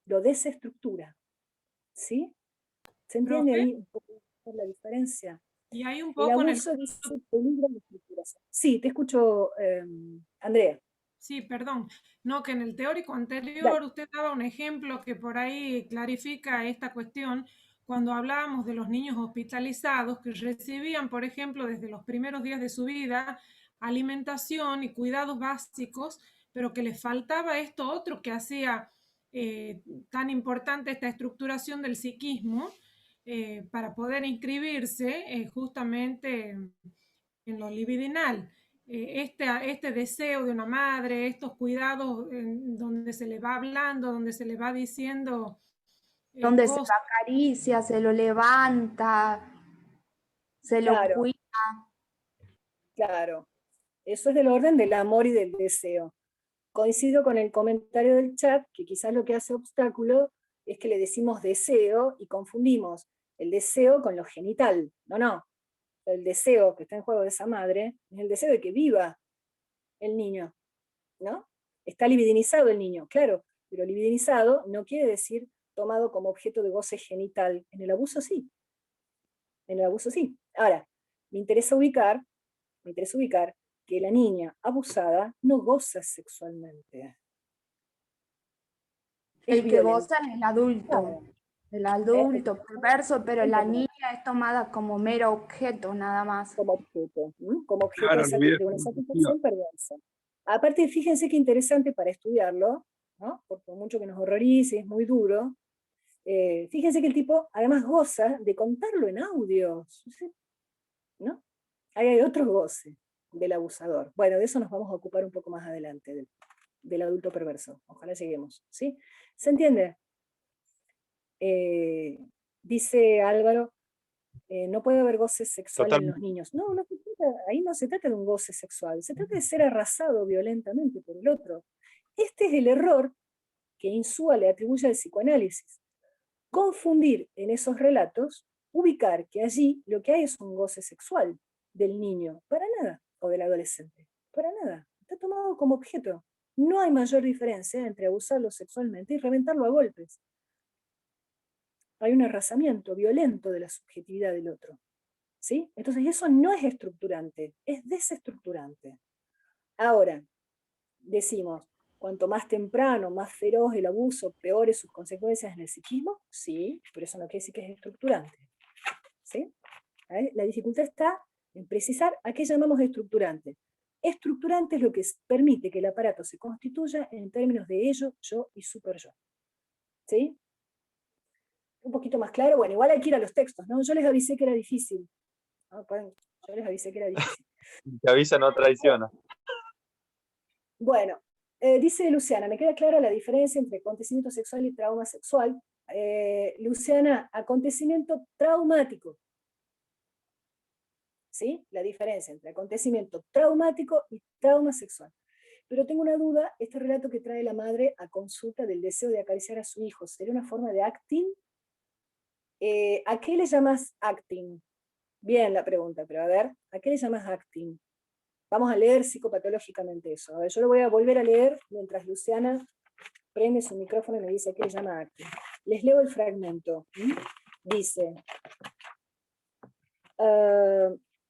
lo desestructura. ¿Sí? ¿Se entiende Profe, ahí un poco la diferencia? y hay un El poco en el... abuso dice peligro de estructuración. Sí, te escucho, Andrea. Sí, perdón. No, que en el teórico anterior Dale. usted daba un ejemplo que por ahí clarifica esta cuestión cuando hablábamos de los niños hospitalizados que recibían, por ejemplo, desde los primeros días de su vida, alimentación y cuidados básicos, pero que les faltaba esto otro que hacía tan importante esta estructuración del psiquismo para poder inscribirse justamente en lo libidinal. Este deseo de una madre, estos cuidados donde se le va hablando, donde se le va diciendo donde se cosas. lo acaricia, se lo levanta, se lo Claro. cuida. Claro, eso es del orden del amor y del deseo. Coincido con el comentario del chat, que quizás lo que hace obstáculo es que le decimos deseo y confundimos el deseo con lo genital. No. El deseo que está en juego de esa madre es el deseo de que viva el niño, ¿no? Está libidinizado el niño, claro, pero libidinizado no quiere decir tomado como objeto de goce genital. En el abuso sí. Ahora, me interesa ubicar que la niña abusada no goza sexualmente. El que violenta. goza es el adulto perverso, pero la niña es tomada como mero objeto nada más. Como objeto, como objeto Claro, de una satisfacción perversa. Aparte, fíjense qué interesante para estudiarlo, ¿no? Por mucho que nos horrorice, es muy duro. Fíjense que el tipo además goza de contarlo en audios, ¿no? Ahí hay otro goce del abusador. Bueno, de eso nos vamos a ocupar un poco más adelante, del adulto perverso. Ojalá lleguemos, ¿sí? ¿Se entiende? Dice Álvaro, no puede haber goce sexual en los niños. No, ahí no se trata de un goce sexual, se trata de ser arrasado violentamente por el otro. Este es el error que Insúa le atribuye al psicoanálisis. Confundir en esos relatos, ubicar que allí lo que hay es un goce sexual del niño, para nada, o del adolescente, para nada, está tomado como objeto. No hay mayor diferencia entre abusarlo sexualmente y reventarlo a golpes. Hay un arrasamiento violento de la subjetividad del otro, ¿sí? Entonces eso no es estructurante, es desestructurante. Ahora, decimos, cuanto más temprano, más feroz el abuso, peores sus consecuencias en el psiquismo, sí, pero eso no quiere decir que es estructurante, ¿sí? La dificultad está en precisar a qué llamamos estructurante. Estructurante es lo que permite que el aparato se constituya en términos de ello, yo y super yo, ¿sí? Un poquito más claro, bueno, igual hay que ir a los textos, ¿no? Yo les avisé que era difícil. ¿No? Yo les avisé que era difícil. Te avisa, no traiciona. Bueno, dice Luciana, me queda clara la diferencia entre acontecimiento sexual y trauma sexual. Luciana, acontecimiento traumático. ¿Sí? La diferencia entre acontecimiento traumático y trauma sexual. Pero tengo una duda, este relato que trae la madre a consulta del deseo de acariciar a su hijo, ¿sería una forma de acting? ¿A qué le llamas acting? Bien la pregunta, pero a ver, ¿a qué le llamas acting? Vamos a leer psicopatológicamente eso. A ver, yo lo voy a volver a leer mientras Luciana prende su micrófono y me dice a qué le llama acting. Les leo el fragmento. Dice,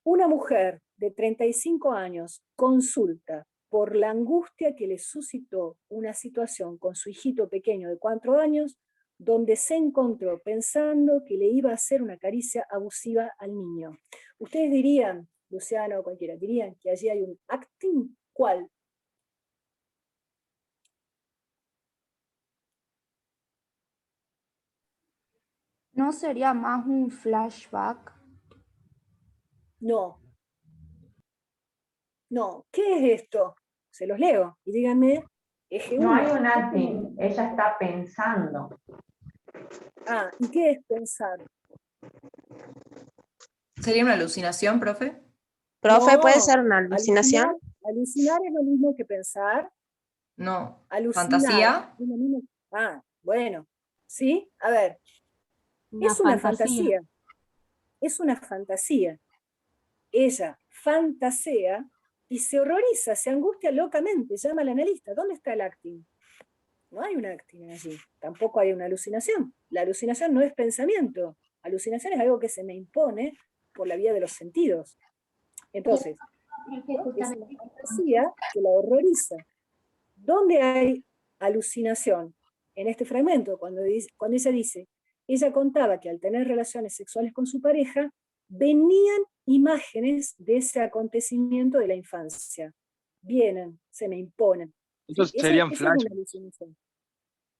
una mujer de 35 años consulta por la angustia que le suscitó una situación con su hijito pequeño de 4 años, donde se encontró pensando que le iba a hacer una caricia abusiva al niño. Ustedes dirían, Luciano o cualquiera, dirían que allí hay un acting, ¿cuál? ¿No sería más un flashback? No. No, ¿qué es esto? Se los leo y díganme, eje 1. No hay un acting, ella está pensando. Ah, ¿y qué es pensar? ¿Sería una alucinación, profe? Profe, No, ¿puede ser una alucinación? Alucinar es lo mismo que pensar. No. Alucinar ¿Fantasía? es lo mismo. Ah, bueno. ¿Sí? A ver. Es una fantasía. Es una fantasía. Ella fantasea y se horroriza, se angustia locamente, llama al analista. ¿Dónde está el acting? No hay un acting allí. Tampoco hay una alucinación. La alucinación no es pensamiento. Alucinación es algo que se me impone por la vía de los sentidos. Entonces, ¿no? Es una fantasía que la horroriza. ¿Dónde hay alucinación? En este fragmento, cuando ella dice, ella contaba que al tener relaciones sexuales con su pareja, venían imágenes de ese acontecimiento de la infancia. Vienen, se me imponen. Esos ¿Sí? serían Esa es una flash. alucinación.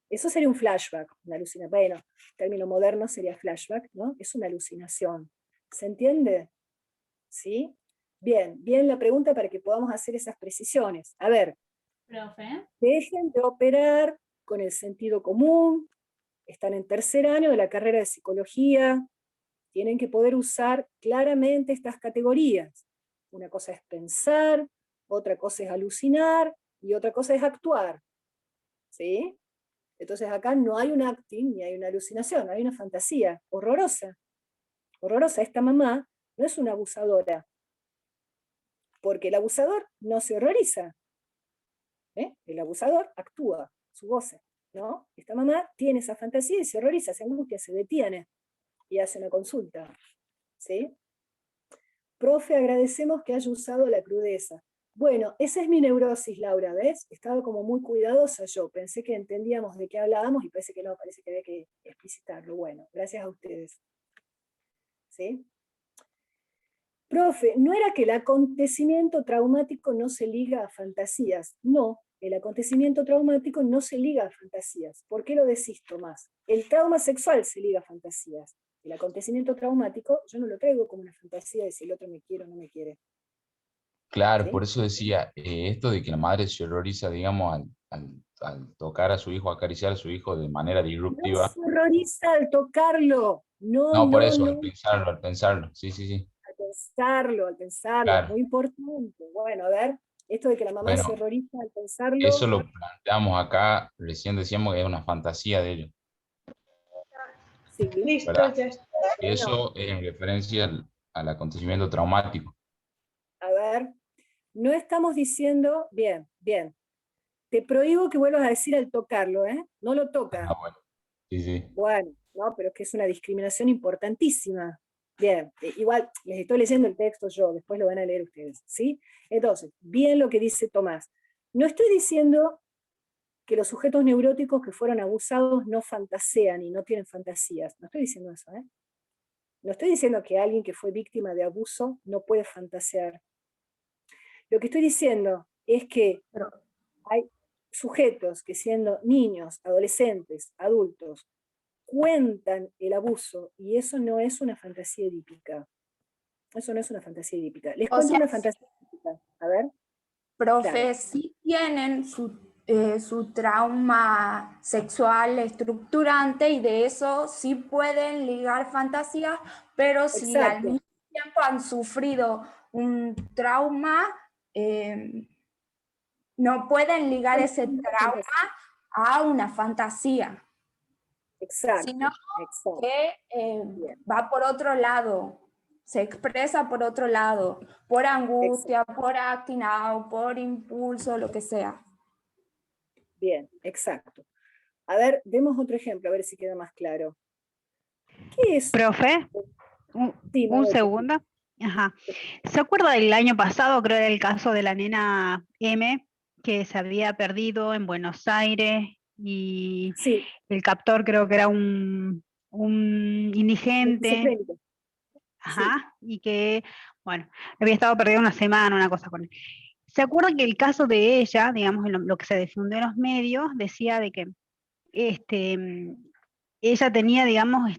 Eso sería un flashback, una alucinación. Bueno, el término moderno sería flashback, ¿no? Es una alucinación. ¿Se entiende? ¿Sí? Bien, bien la pregunta para que podamos hacer esas precisiones. A ver, Profe. dejen de operar con el sentido común, están en 3er año de la carrera de psicología, tienen que poder usar claramente estas categorías. Una cosa es pensar, otra cosa es alucinar, y otra cosa es actuar. ¿Sí? Entonces acá no hay un acting, ni hay una alucinación, hay una fantasía horrorosa. Horrorosa, esta mamá no es una abusadora, porque el abusador no se horroriza. El abusador actúa, su goce, ¿no? Esta mamá tiene esa fantasía y se horroriza, se angustia, se detiene y hace una consulta. ¿Sí? Profe, agradecemos que haya usado la crudeza. Bueno, esa es mi neurosis, Laura, ¿ves? Estaba como muy cuidadosa yo, pensé que entendíamos de qué hablábamos y parece que no, parece que había que explicitarlo. Bueno, gracias a ustedes. ¿Sí? Profe, ¿no era que el acontecimiento traumático no se liga a fantasías? No, el acontecimiento traumático no se liga a fantasías. ¿Por qué lo decís, Tomás? El trauma sexual se liga a fantasías. El acontecimiento traumático yo no lo traigo como una fantasía de si el otro me quiere o no me quiere. Claro, ¿Sí? por eso decía, esto de que la madre se horroriza, digamos, al tocar a su hijo, acariciar a su hijo de manera No disruptiva. se horroriza al tocarlo. No, No, por no, eso, no. al pensarlo, sí, sí, sí. Al pensarlo, es Claro. muy importante. Bueno, a ver, esto de que la mamá se Bueno, horroriza al pensarlo. eso lo planteamos acá, recién decíamos que es una fantasía de ellos, Sí. Listo, ¿verdad? ya está. Y eso es en referencia al acontecimiento traumático. A ver, no estamos diciendo, bien, bien, te prohíbo que vuelvas a decir al tocarlo, ¿eh? No lo toca. Ah, bueno, sí, sí. Bueno, no, pero es que es una discriminación importantísima. Bien, igual les estoy leyendo el texto yo, después lo van a leer ustedes, ¿sí? Entonces, bien lo que dice Tomás. No estoy diciendo que los sujetos neuróticos que fueron abusados no fantasean y no tienen fantasías. No estoy diciendo eso, ¿eh? No estoy diciendo que alguien que fue víctima de abuso no puede fantasear. Lo que estoy diciendo es que hay sujetos que siendo niños, adolescentes, adultos, cuentan el abuso y eso no es una fantasía edípica. Eso no es una fantasía edípica. Les cuento una fantasía edípica. A ver. Profe, Claro. sí tienen su trauma sexual estructurante y de eso sí pueden ligar fantasías, pero si al mismo tiempo han sufrido un trauma, no pueden ligar ese trauma a una fantasía. Exacto. Sino que va por otro lado, se expresa por otro lado, por angustia, por acting out, por impulso, lo que sea. Bien, exacto. A ver, demos otro ejemplo, a ver si queda más claro. ¿Qué es? Profe, un segundo. Ajá. ¿Se acuerda del año pasado, creo que era el caso de la nena M, que se había perdido en Buenos Aires y el captor creo que era un indigente? Ajá, y que, bueno, había estado perdida una semana, una cosa con él. ¿Se acuerdan que el caso de ella, digamos, en lo que se difundió en los medios, decía de que ella tenía, digamos,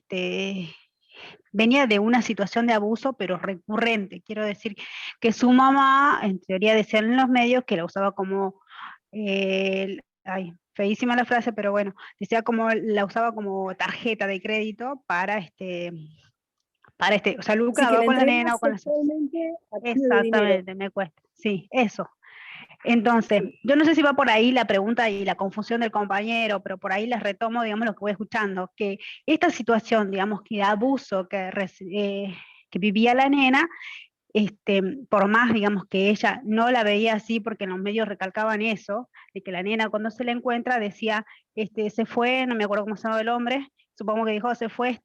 venía de una situación de abuso, pero recurrente? Quiero decir que su mamá, en teoría decían en los medios, que la usaba como, ay, feísima la frase, pero bueno, decía como la usaba como tarjeta de crédito para o sea, lucraba con la nena o con las... Exactamente, me cuesta. Sí, eso. Entonces, yo no sé si va por ahí la pregunta y la confusión del compañero, pero por ahí les retomo, digamos, lo que voy escuchando, que esta situación, digamos, que de abuso que vivía la nena, por más, digamos, que ella no la veía así, porque en los medios recalcaban eso, de que la nena cuando se la encuentra decía, se fue, no me acuerdo cómo se llamaba el hombre, supongo que dijo, se fue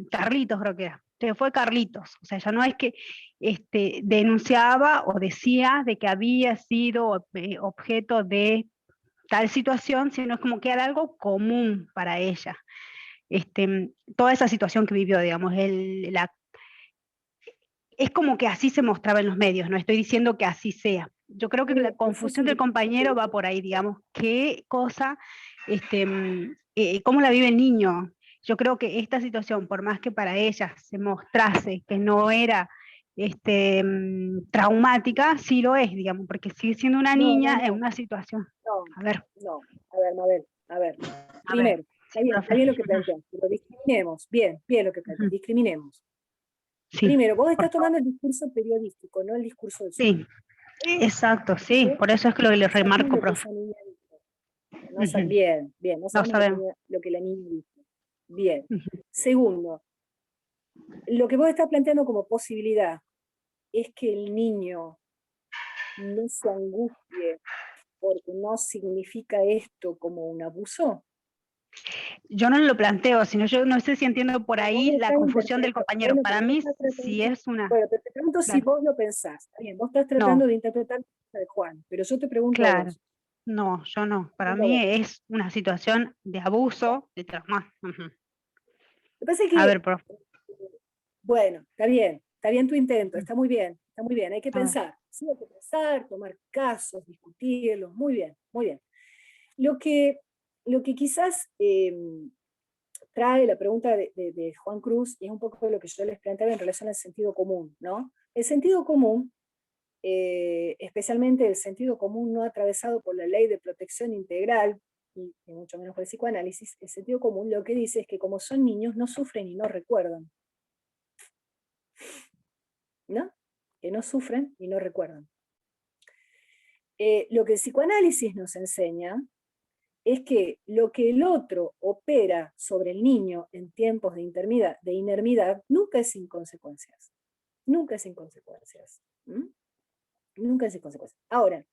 Carlitos, creo que era. Se fue Carlitos, o sea, ya no es que denunciaba o decía de que había sido objeto de tal situación, sino es como que era algo común para ella. Toda esa situación que vivió, digamos, es como que así se mostraba en los medios, no estoy diciendo que así sea. Yo creo que la confusión del compañero va por ahí, digamos, qué cosa, cómo la vive el niño. Yo creo que esta situación, por más que para ella se mostrase que no era traumática, sí lo es, digamos, porque sigue siendo una niña en una situación. A ver. Mabel, a ver. Primero, está bien lo que planteas, pero discriminemos, bien lo que planteas, discriminemos. Sí, primero, vos estás tomando el discurso periodístico, no el discurso del sí, exacto, sí, por eso es que lo les remarco, profe. No sabemos bien, no sabemos lo que la niña dice. Bien. Segundo, lo que vos estás planteando como posibilidad es que el niño no se angustie porque no significa esto como un abuso. Yo no lo planteo, sino yo no sé si entiendo por ahí la confusión del compañero. Bueno, Para pero mí, vos estás tratando, si es una... bueno, pero te pregunto si Claro. vos lo pensás. Está bien, vos estás tratando No, de interpretar la cosa de Juan, pero yo te pregunto a claro. vos. No, yo no. Para Pregunto a mí vos. es una situación de abuso, de trauma. Ujú. Me parece A que, ver, profe. bueno, está bien tu intento, está muy bien, hay que A ver. pensar. Sí, hay que pensar, tomar casos, discutirlos, muy bien, muy bien. Lo que quizás trae la pregunta de Juan Cruz, y es un poco lo que yo les planteaba en relación al sentido común, ¿no? El sentido común, especialmente el sentido común no atravesado por la ley de protección integral, y mucho menos por el psicoanálisis, el sentido común lo que dice es que como son niños no sufren y no recuerdan. ¿No? Que no sufren y no recuerdan. Lo que el psicoanálisis nos enseña es que lo que el otro opera sobre el niño en tiempos de inermidad nunca es sin consecuencias. Nunca es sin consecuencias. ¿Mm? Nunca es sin consecuencias. Ahora,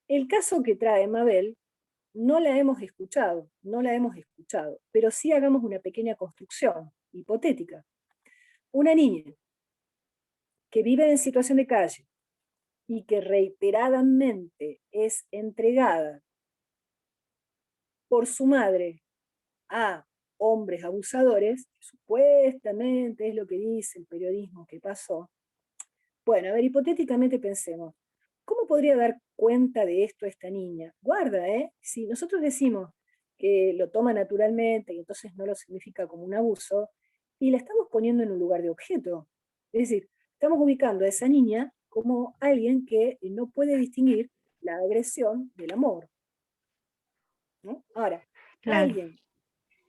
el caso que trae Mabel no la hemos escuchado, pero sí hagamos una pequeña construcción hipotética. Una niña que vive en situación de calle y que reiteradamente es entregada por su madre a hombres abusadores, que supuestamente es lo que dice el periodismo que pasó. Bueno, a ver, hipotéticamente pensemos, ¿cómo podría dar cuenta de esto esta niña? Guarda, si nosotros decimos que lo toma naturalmente y entonces no lo significa como un abuso, y la estamos poniendo en un lugar de objeto. Es decir, estamos ubicando a esa niña como alguien que no puede distinguir la agresión del amor. ¿No? Ahora, Claro. alguien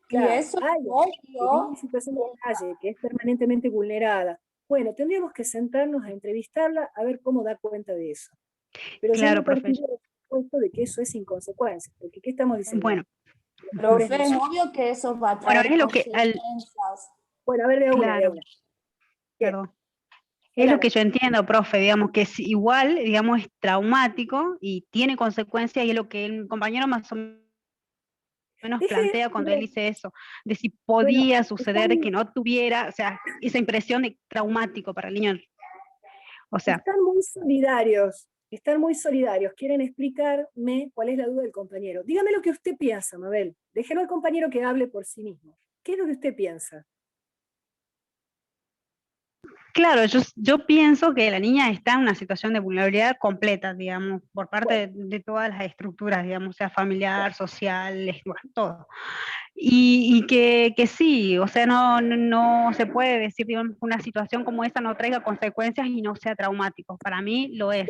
Y eso es que vive obvio. en situación de calle, que es permanentemente vulnerada, bueno, tendríamos que sentarnos a entrevistarla a ver cómo da cuenta de eso. Pero yo Claro, no profe. partiría del supuesto de que eso es inconsecuencia, porque ¿qué estamos diciendo? Bueno. Profe, es obvio que eso va a Bueno, traer es lo que... consecuencias. Bueno, a ver, de una. Claro. Perdón. Es lo que yo entiendo, profe, digamos que es igual, digamos, es traumático y tiene consecuencias, y es lo que el compañero más o menos plantea cuando él dice eso, de si podía suceder que no tuviera, o sea, esa impresión de traumático para el niño. O sea, están muy solidarios, quieren explicarme cuál es la duda del compañero. Dígame lo que usted piensa, Mabel, déjelo al compañero que hable por sí mismo. ¿Qué es lo que usted piensa? claro, yo pienso que la niña está en una situación de vulnerabilidad completa, digamos, por parte de todas las estructuras, digamos, sea familiar, social, bueno, todo. Y que sí, o sea, no se puede decir, digamos, que una situación como esa no traiga consecuencias y no sea traumático. Para mí lo es.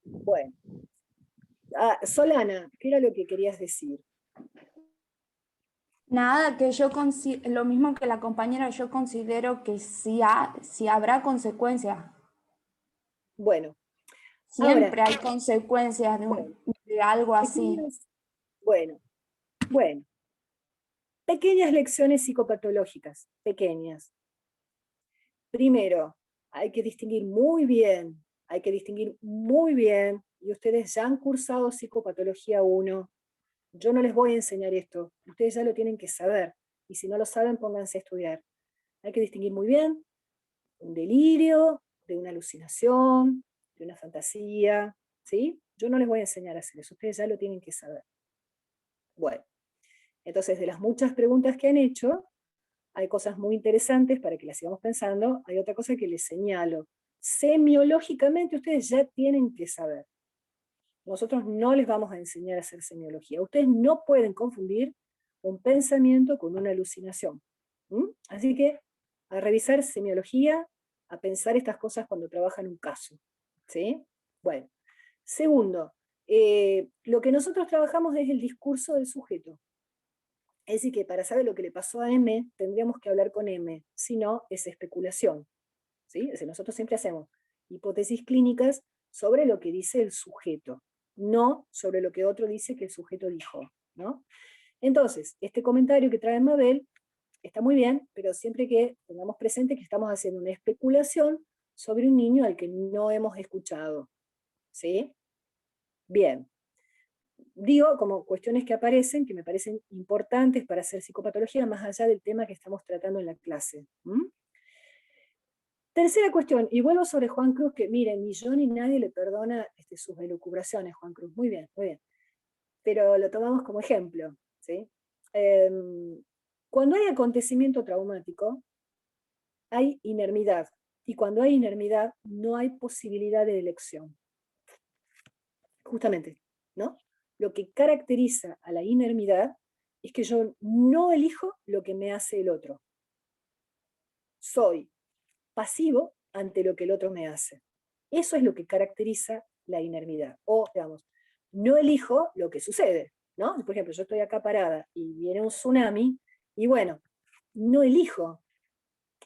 Bueno. Solana, ¿qué era lo que querías decir? Nada, que yo lo mismo que la compañera, yo considero que sí habrá consecuencias. Bueno. Siempre hay consecuencias de algo así. Bueno. Pequeñas lecciones psicopatológicas, pequeñas. Primero, hay que distinguir muy bien, y ustedes ya han cursado psicopatología 1, yo no les voy a enseñar esto, ustedes ya lo tienen que saber, y si no lo saben, pónganse a estudiar. Hay que distinguir muy bien un delirio, de una alucinación, de una fantasía, ¿sí? Yo no les voy a enseñar a hacer eso, ustedes ya lo tienen que saber. Bueno, entonces de las muchas preguntas que han hecho, hay cosas muy interesantes para que las sigamos pensando, hay otra cosa que les señalo. Semiológicamente ustedes ya tienen que saber. Nosotros no les vamos a enseñar a hacer semiología. Ustedes no pueden confundir un pensamiento con una alucinación. Así que a revisar semiología, a pensar estas cosas cuando trabajan un caso. ¿Sí? Bueno. Segundo, lo que nosotros trabajamos es el discurso del sujeto. Es decir, que para saber lo que le pasó a M, tendríamos que hablar con M, si no, es especulación. ¿Sí? Es decir, nosotros siempre hacemos hipótesis clínicas sobre lo que dice el sujeto, no sobre lo que otro dice que el sujeto dijo, ¿no? Entonces, este comentario que trae Mabel está muy bien, pero siempre que tengamos presente que estamos haciendo una especulación sobre un niño al que no hemos escuchado. ¿Sí? Bien. digo como cuestiones que aparecen, que me parecen importantes para hacer psicopatología, más allá del tema que estamos tratando en la clase. Tercera cuestión, y vuelvo sobre Juan Cruz, que miren, ni yo ni nadie le perdona sus elucubraciones, Juan Cruz, muy bien, pero lo tomamos como ejemplo, ¿sí? Cuando hay acontecimiento traumático, hay inermidad, y cuando hay inermidad, no hay posibilidad de elección. Justamente, ¿no? Lo que caracteriza a la inermidad es que yo no elijo lo que me hace el otro. Soy pasivo ante lo que el otro me hace. Eso es lo que caracteriza la inermidad. O, digamos, no elijo lo que sucede, ¿no? Por ejemplo, yo estoy acá parada y viene un tsunami, y bueno, no elijo.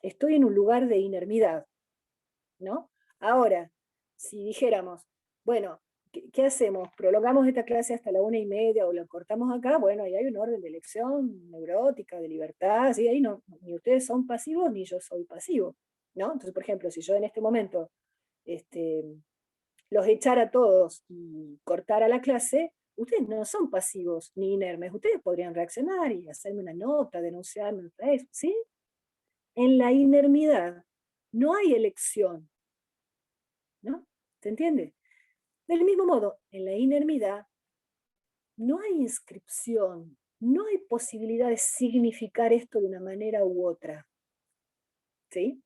Estoy en un lugar de inermidad, ¿no? Ahora, si dijéramos, bueno, ¿qué hacemos? ¿Prolongamos esta clase hasta la 1:30 o lo cortamos acá? Bueno, ahí hay un orden de elección neurótica, de libertad, ¿sí? Ahí no, ni ustedes son pasivos ni yo soy pasivo, ¿no? Entonces, por ejemplo, si yo en este momento los echara a todos y cortara la clase, ustedes no son pasivos ni inermes, ustedes podrían reaccionar y hacerme una nota, denunciarme, ¿sí? En la inermidad no hay elección, ¿no? ¿Se entiende? Del mismo modo, en la inermidad no hay inscripción, no hay posibilidad de significar esto de una manera u otra. ¿Sí?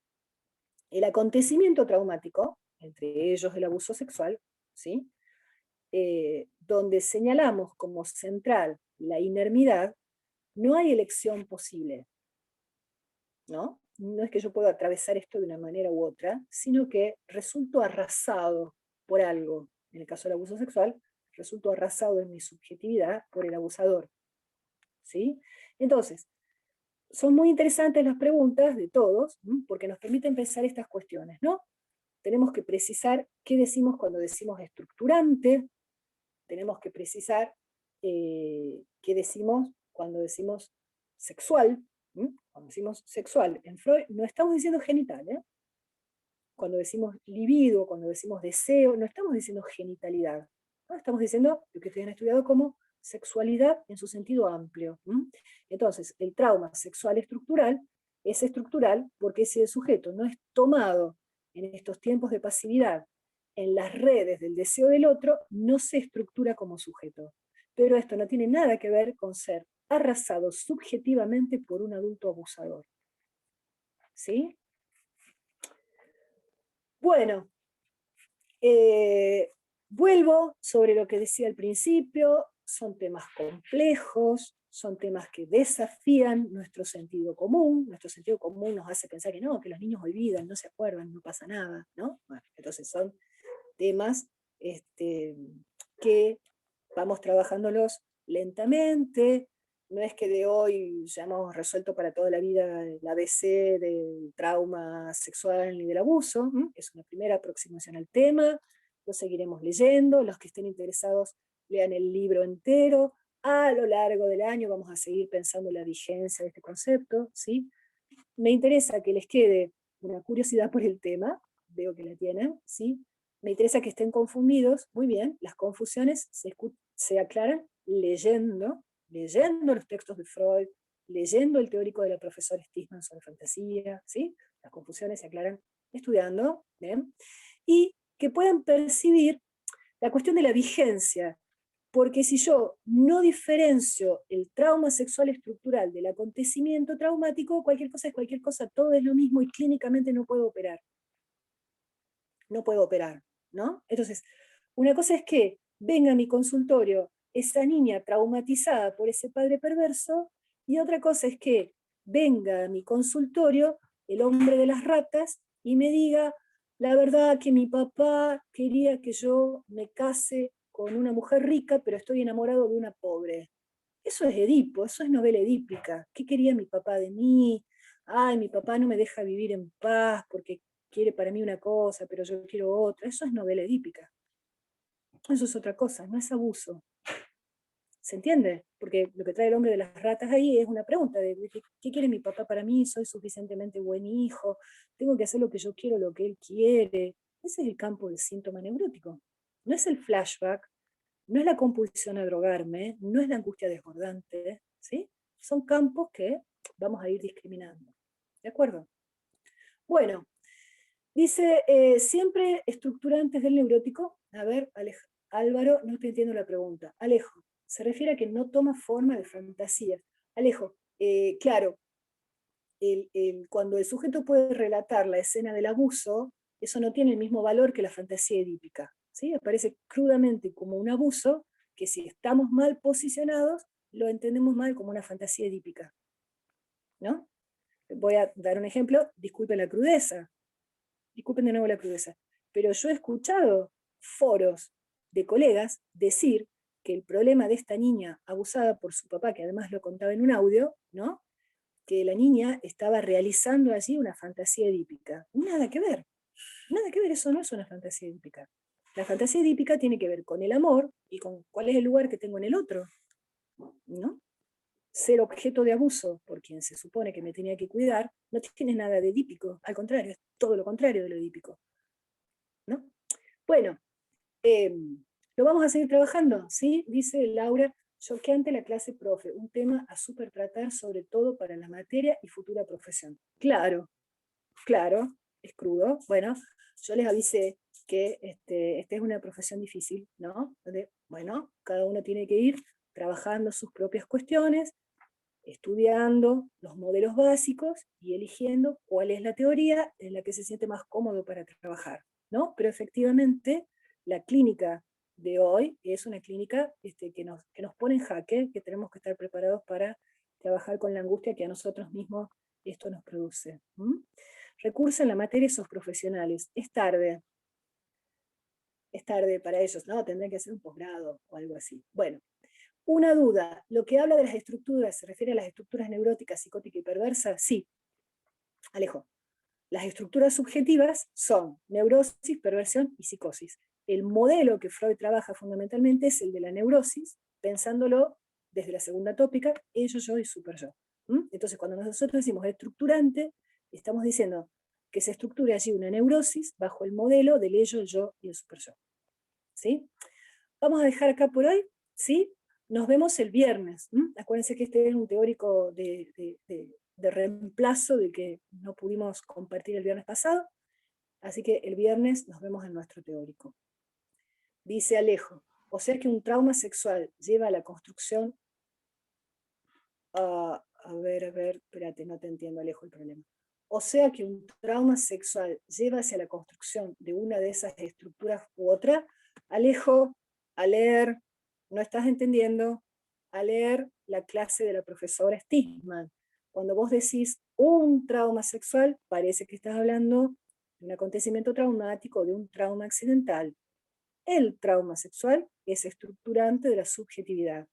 El acontecimiento traumático, entre ellos el abuso sexual, ¿sí? Donde señalamos como central la inermidad, no hay elección posible, ¿no? No es que yo pueda atravesar esto de una manera u otra, sino que resulto arrasado por algo. En el caso del abuso sexual, resulto arrasado en mi subjetividad por el abusador, ¿sí? Entonces, son muy interesantes las preguntas de todos, porque nos permiten pensar estas cuestiones, ¿no? Tenemos que precisar qué decimos cuando decimos estructurante, tenemos que precisar qué decimos cuando decimos sexual. Cuando decimos sexual, en Freud no estamos diciendo genital, ¿eh? Cuando decimos libido, cuando decimos deseo, no estamos diciendo genitalidad, ¿no? Estamos diciendo lo que ustedes han estudiado como sexualidad en su sentido amplio. Entonces, el trauma sexual estructural es estructural porque si el sujeto no es tomado en estos tiempos de pasividad en las redes del deseo del otro, no se estructura como sujeto. Pero esto no tiene nada que ver con ser arrasado subjetivamente por un adulto abusador. ¿Sí? Bueno, vuelvo sobre lo que decía al principio, son temas complejos, son temas que desafían nuestro sentido común nos hace pensar que no, que los niños olvidan, no se acuerdan, no pasa nada, ¿no? Bueno, entonces son temas que vamos trabajándolos lentamente, no es que de hoy ya hemos resuelto para toda la vida el ABC del trauma sexual ni del abuso, es una primera aproximación al tema, lo seguiremos leyendo, los que estén interesados lean el libro entero, a lo largo del año vamos a seguir pensando la vigencia de este concepto, ¿sí? Me interesa que les quede una curiosidad por el tema, veo que la tienen, ¿sí? Me interesa que estén confundidos, muy bien, las confusiones se aclaran leyendo los textos de Freud, leyendo el teórico de la profesora Stisman sobre fantasía, ¿sí? Las confusiones se aclaran estudiando, ¿bien? Y que puedan percibir la cuestión de la vigencia, porque si yo no diferencio el trauma sexual estructural del acontecimiento traumático, cualquier cosa es cualquier cosa, todo es lo mismo y clínicamente no puedo operar. No puedo operar, ¿no? Entonces, una cosa es que venga a mi consultorio esa niña traumatizada por ese padre perverso, y otra cosa es que venga a mi consultorio el hombre de las ratas y me diga, la verdad que mi papá quería que yo me case con una mujer rica, pero estoy enamorado de una pobre. Eso es Edipo, eso es novela edípica. ¿Qué quería mi papá de mí? Ay, mi papá no me deja vivir en paz porque quiere para mí una cosa, pero yo quiero otra. Eso es novela edípica. Eso es otra cosa, no es abuso. ¿Se entiende? Porque lo que trae el hombre de las ratas ahí es una pregunta de ¿qué quiere mi papá para mí? ¿Soy suficientemente buen hijo? ¿Tengo que hacer lo que yo quiero, lo que él quiere? Ese es el campo del síntoma neurótico. No es el flashback, no es la compulsión a drogarme, no es la angustia desbordante, ¿sí? Son campos que vamos a ir discriminando. ¿De acuerdo? Bueno, dice, siempre estructurantes del neurótico. A ver, Álvaro, no te entiendo la pregunta. Alejo, se refiere a que no toma forma de fantasía. Alejo, claro, cuando el sujeto puede relatar la escena del abuso, eso no tiene el mismo valor que la fantasía edípica, ¿sí? Aparece crudamente como un abuso, que si estamos mal posicionados, lo entendemos mal como una fantasía edípica, ¿no? Voy a dar un ejemplo, disculpen la crudeza, disculpen de nuevo la crudeza, pero yo he escuchado foros de colegas decir que el problema de esta niña abusada por su papá, que además lo contaba en un audio, ¿no? Que la niña estaba realizando allí una fantasía edípica. Nada que ver, eso no es una fantasía edípica. La fantasía edípica tiene que ver con el amor y con cuál es el lugar que tengo en el otro, ¿no? Ser objeto de abuso por quien se supone que me tenía que cuidar, no tiene nada de edípico, al contrario, es todo lo contrario de lo edípico, ¿no? Bueno, lo vamos a seguir trabajando, ¿sí? Dice Laura, choqueante la clase profe, un tema a súper tratar, sobre todo para la materia y futura profesión. Claro, claro, es crudo. Bueno, yo les avisé que esta es una profesión difícil, ¿no? Donde, bueno, cada uno tiene que ir trabajando sus propias cuestiones, estudiando los modelos básicos y eligiendo cuál es la teoría en la que se siente más cómodo para trabajar, ¿no? Pero efectivamente, la clínica de hoy es una clínica que nos pone en jaque, que tenemos que estar preparados para trabajar con la angustia que a nosotros mismos esto nos produce. Recurso en la materia esos profesionales. Es tarde para ellos, ¿no? Tendrán que hacer un posgrado o algo así. Bueno, una duda, ¿lo que habla de las estructuras se refiere a las estructuras neuróticas, psicóticas y perversas? Sí, Alejo. Las estructuras subjetivas son neurosis, perversión y psicosis. El modelo que Freud trabaja fundamentalmente es el de la neurosis, pensándolo desde la segunda tópica, ello, yo y super yo. Entonces, cuando nosotros decimos estructurante, estamos diciendo que se estructura allí una neurosis bajo el modelo del ello, el yo y el super yo. ¿Sí? Vamos a dejar acá por hoy, ¿sí? Nos vemos el viernes. Acuérdense que este es un teórico de reemplazo de que no pudimos compartir el viernes pasado, así que el viernes nos vemos en nuestro teórico. Dice Alejo, o sea que un trauma sexual lleva a la construcción... a ver, espérate, no te entiendo, Alejo, el problema. O sea que un trauma sexual lleva hacia la construcción de una de esas estructuras u otra. Alejo, a leer, no estás entendiendo, a leer la clase de la profesora Stisman. Cuando vos decís un trauma sexual, parece que estás hablando de un acontecimiento traumático, de un trauma accidental. El trauma sexual es estructurante de la subjetividad.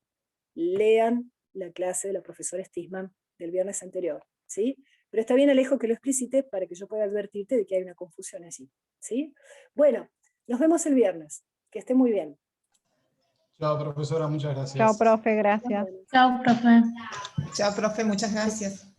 Lean la clase de la profesora Stisman del viernes anterior, ¿sí? Pero está bien, Alejo, que lo explicite para que yo pueda advertirte de que hay una confusión allí, ¿sí? Bueno, nos vemos el viernes. Que esté muy bien. Chao, profesora, muchas gracias. Chao, profe, gracias. Chao, profe. Chao, profe, muchas gracias.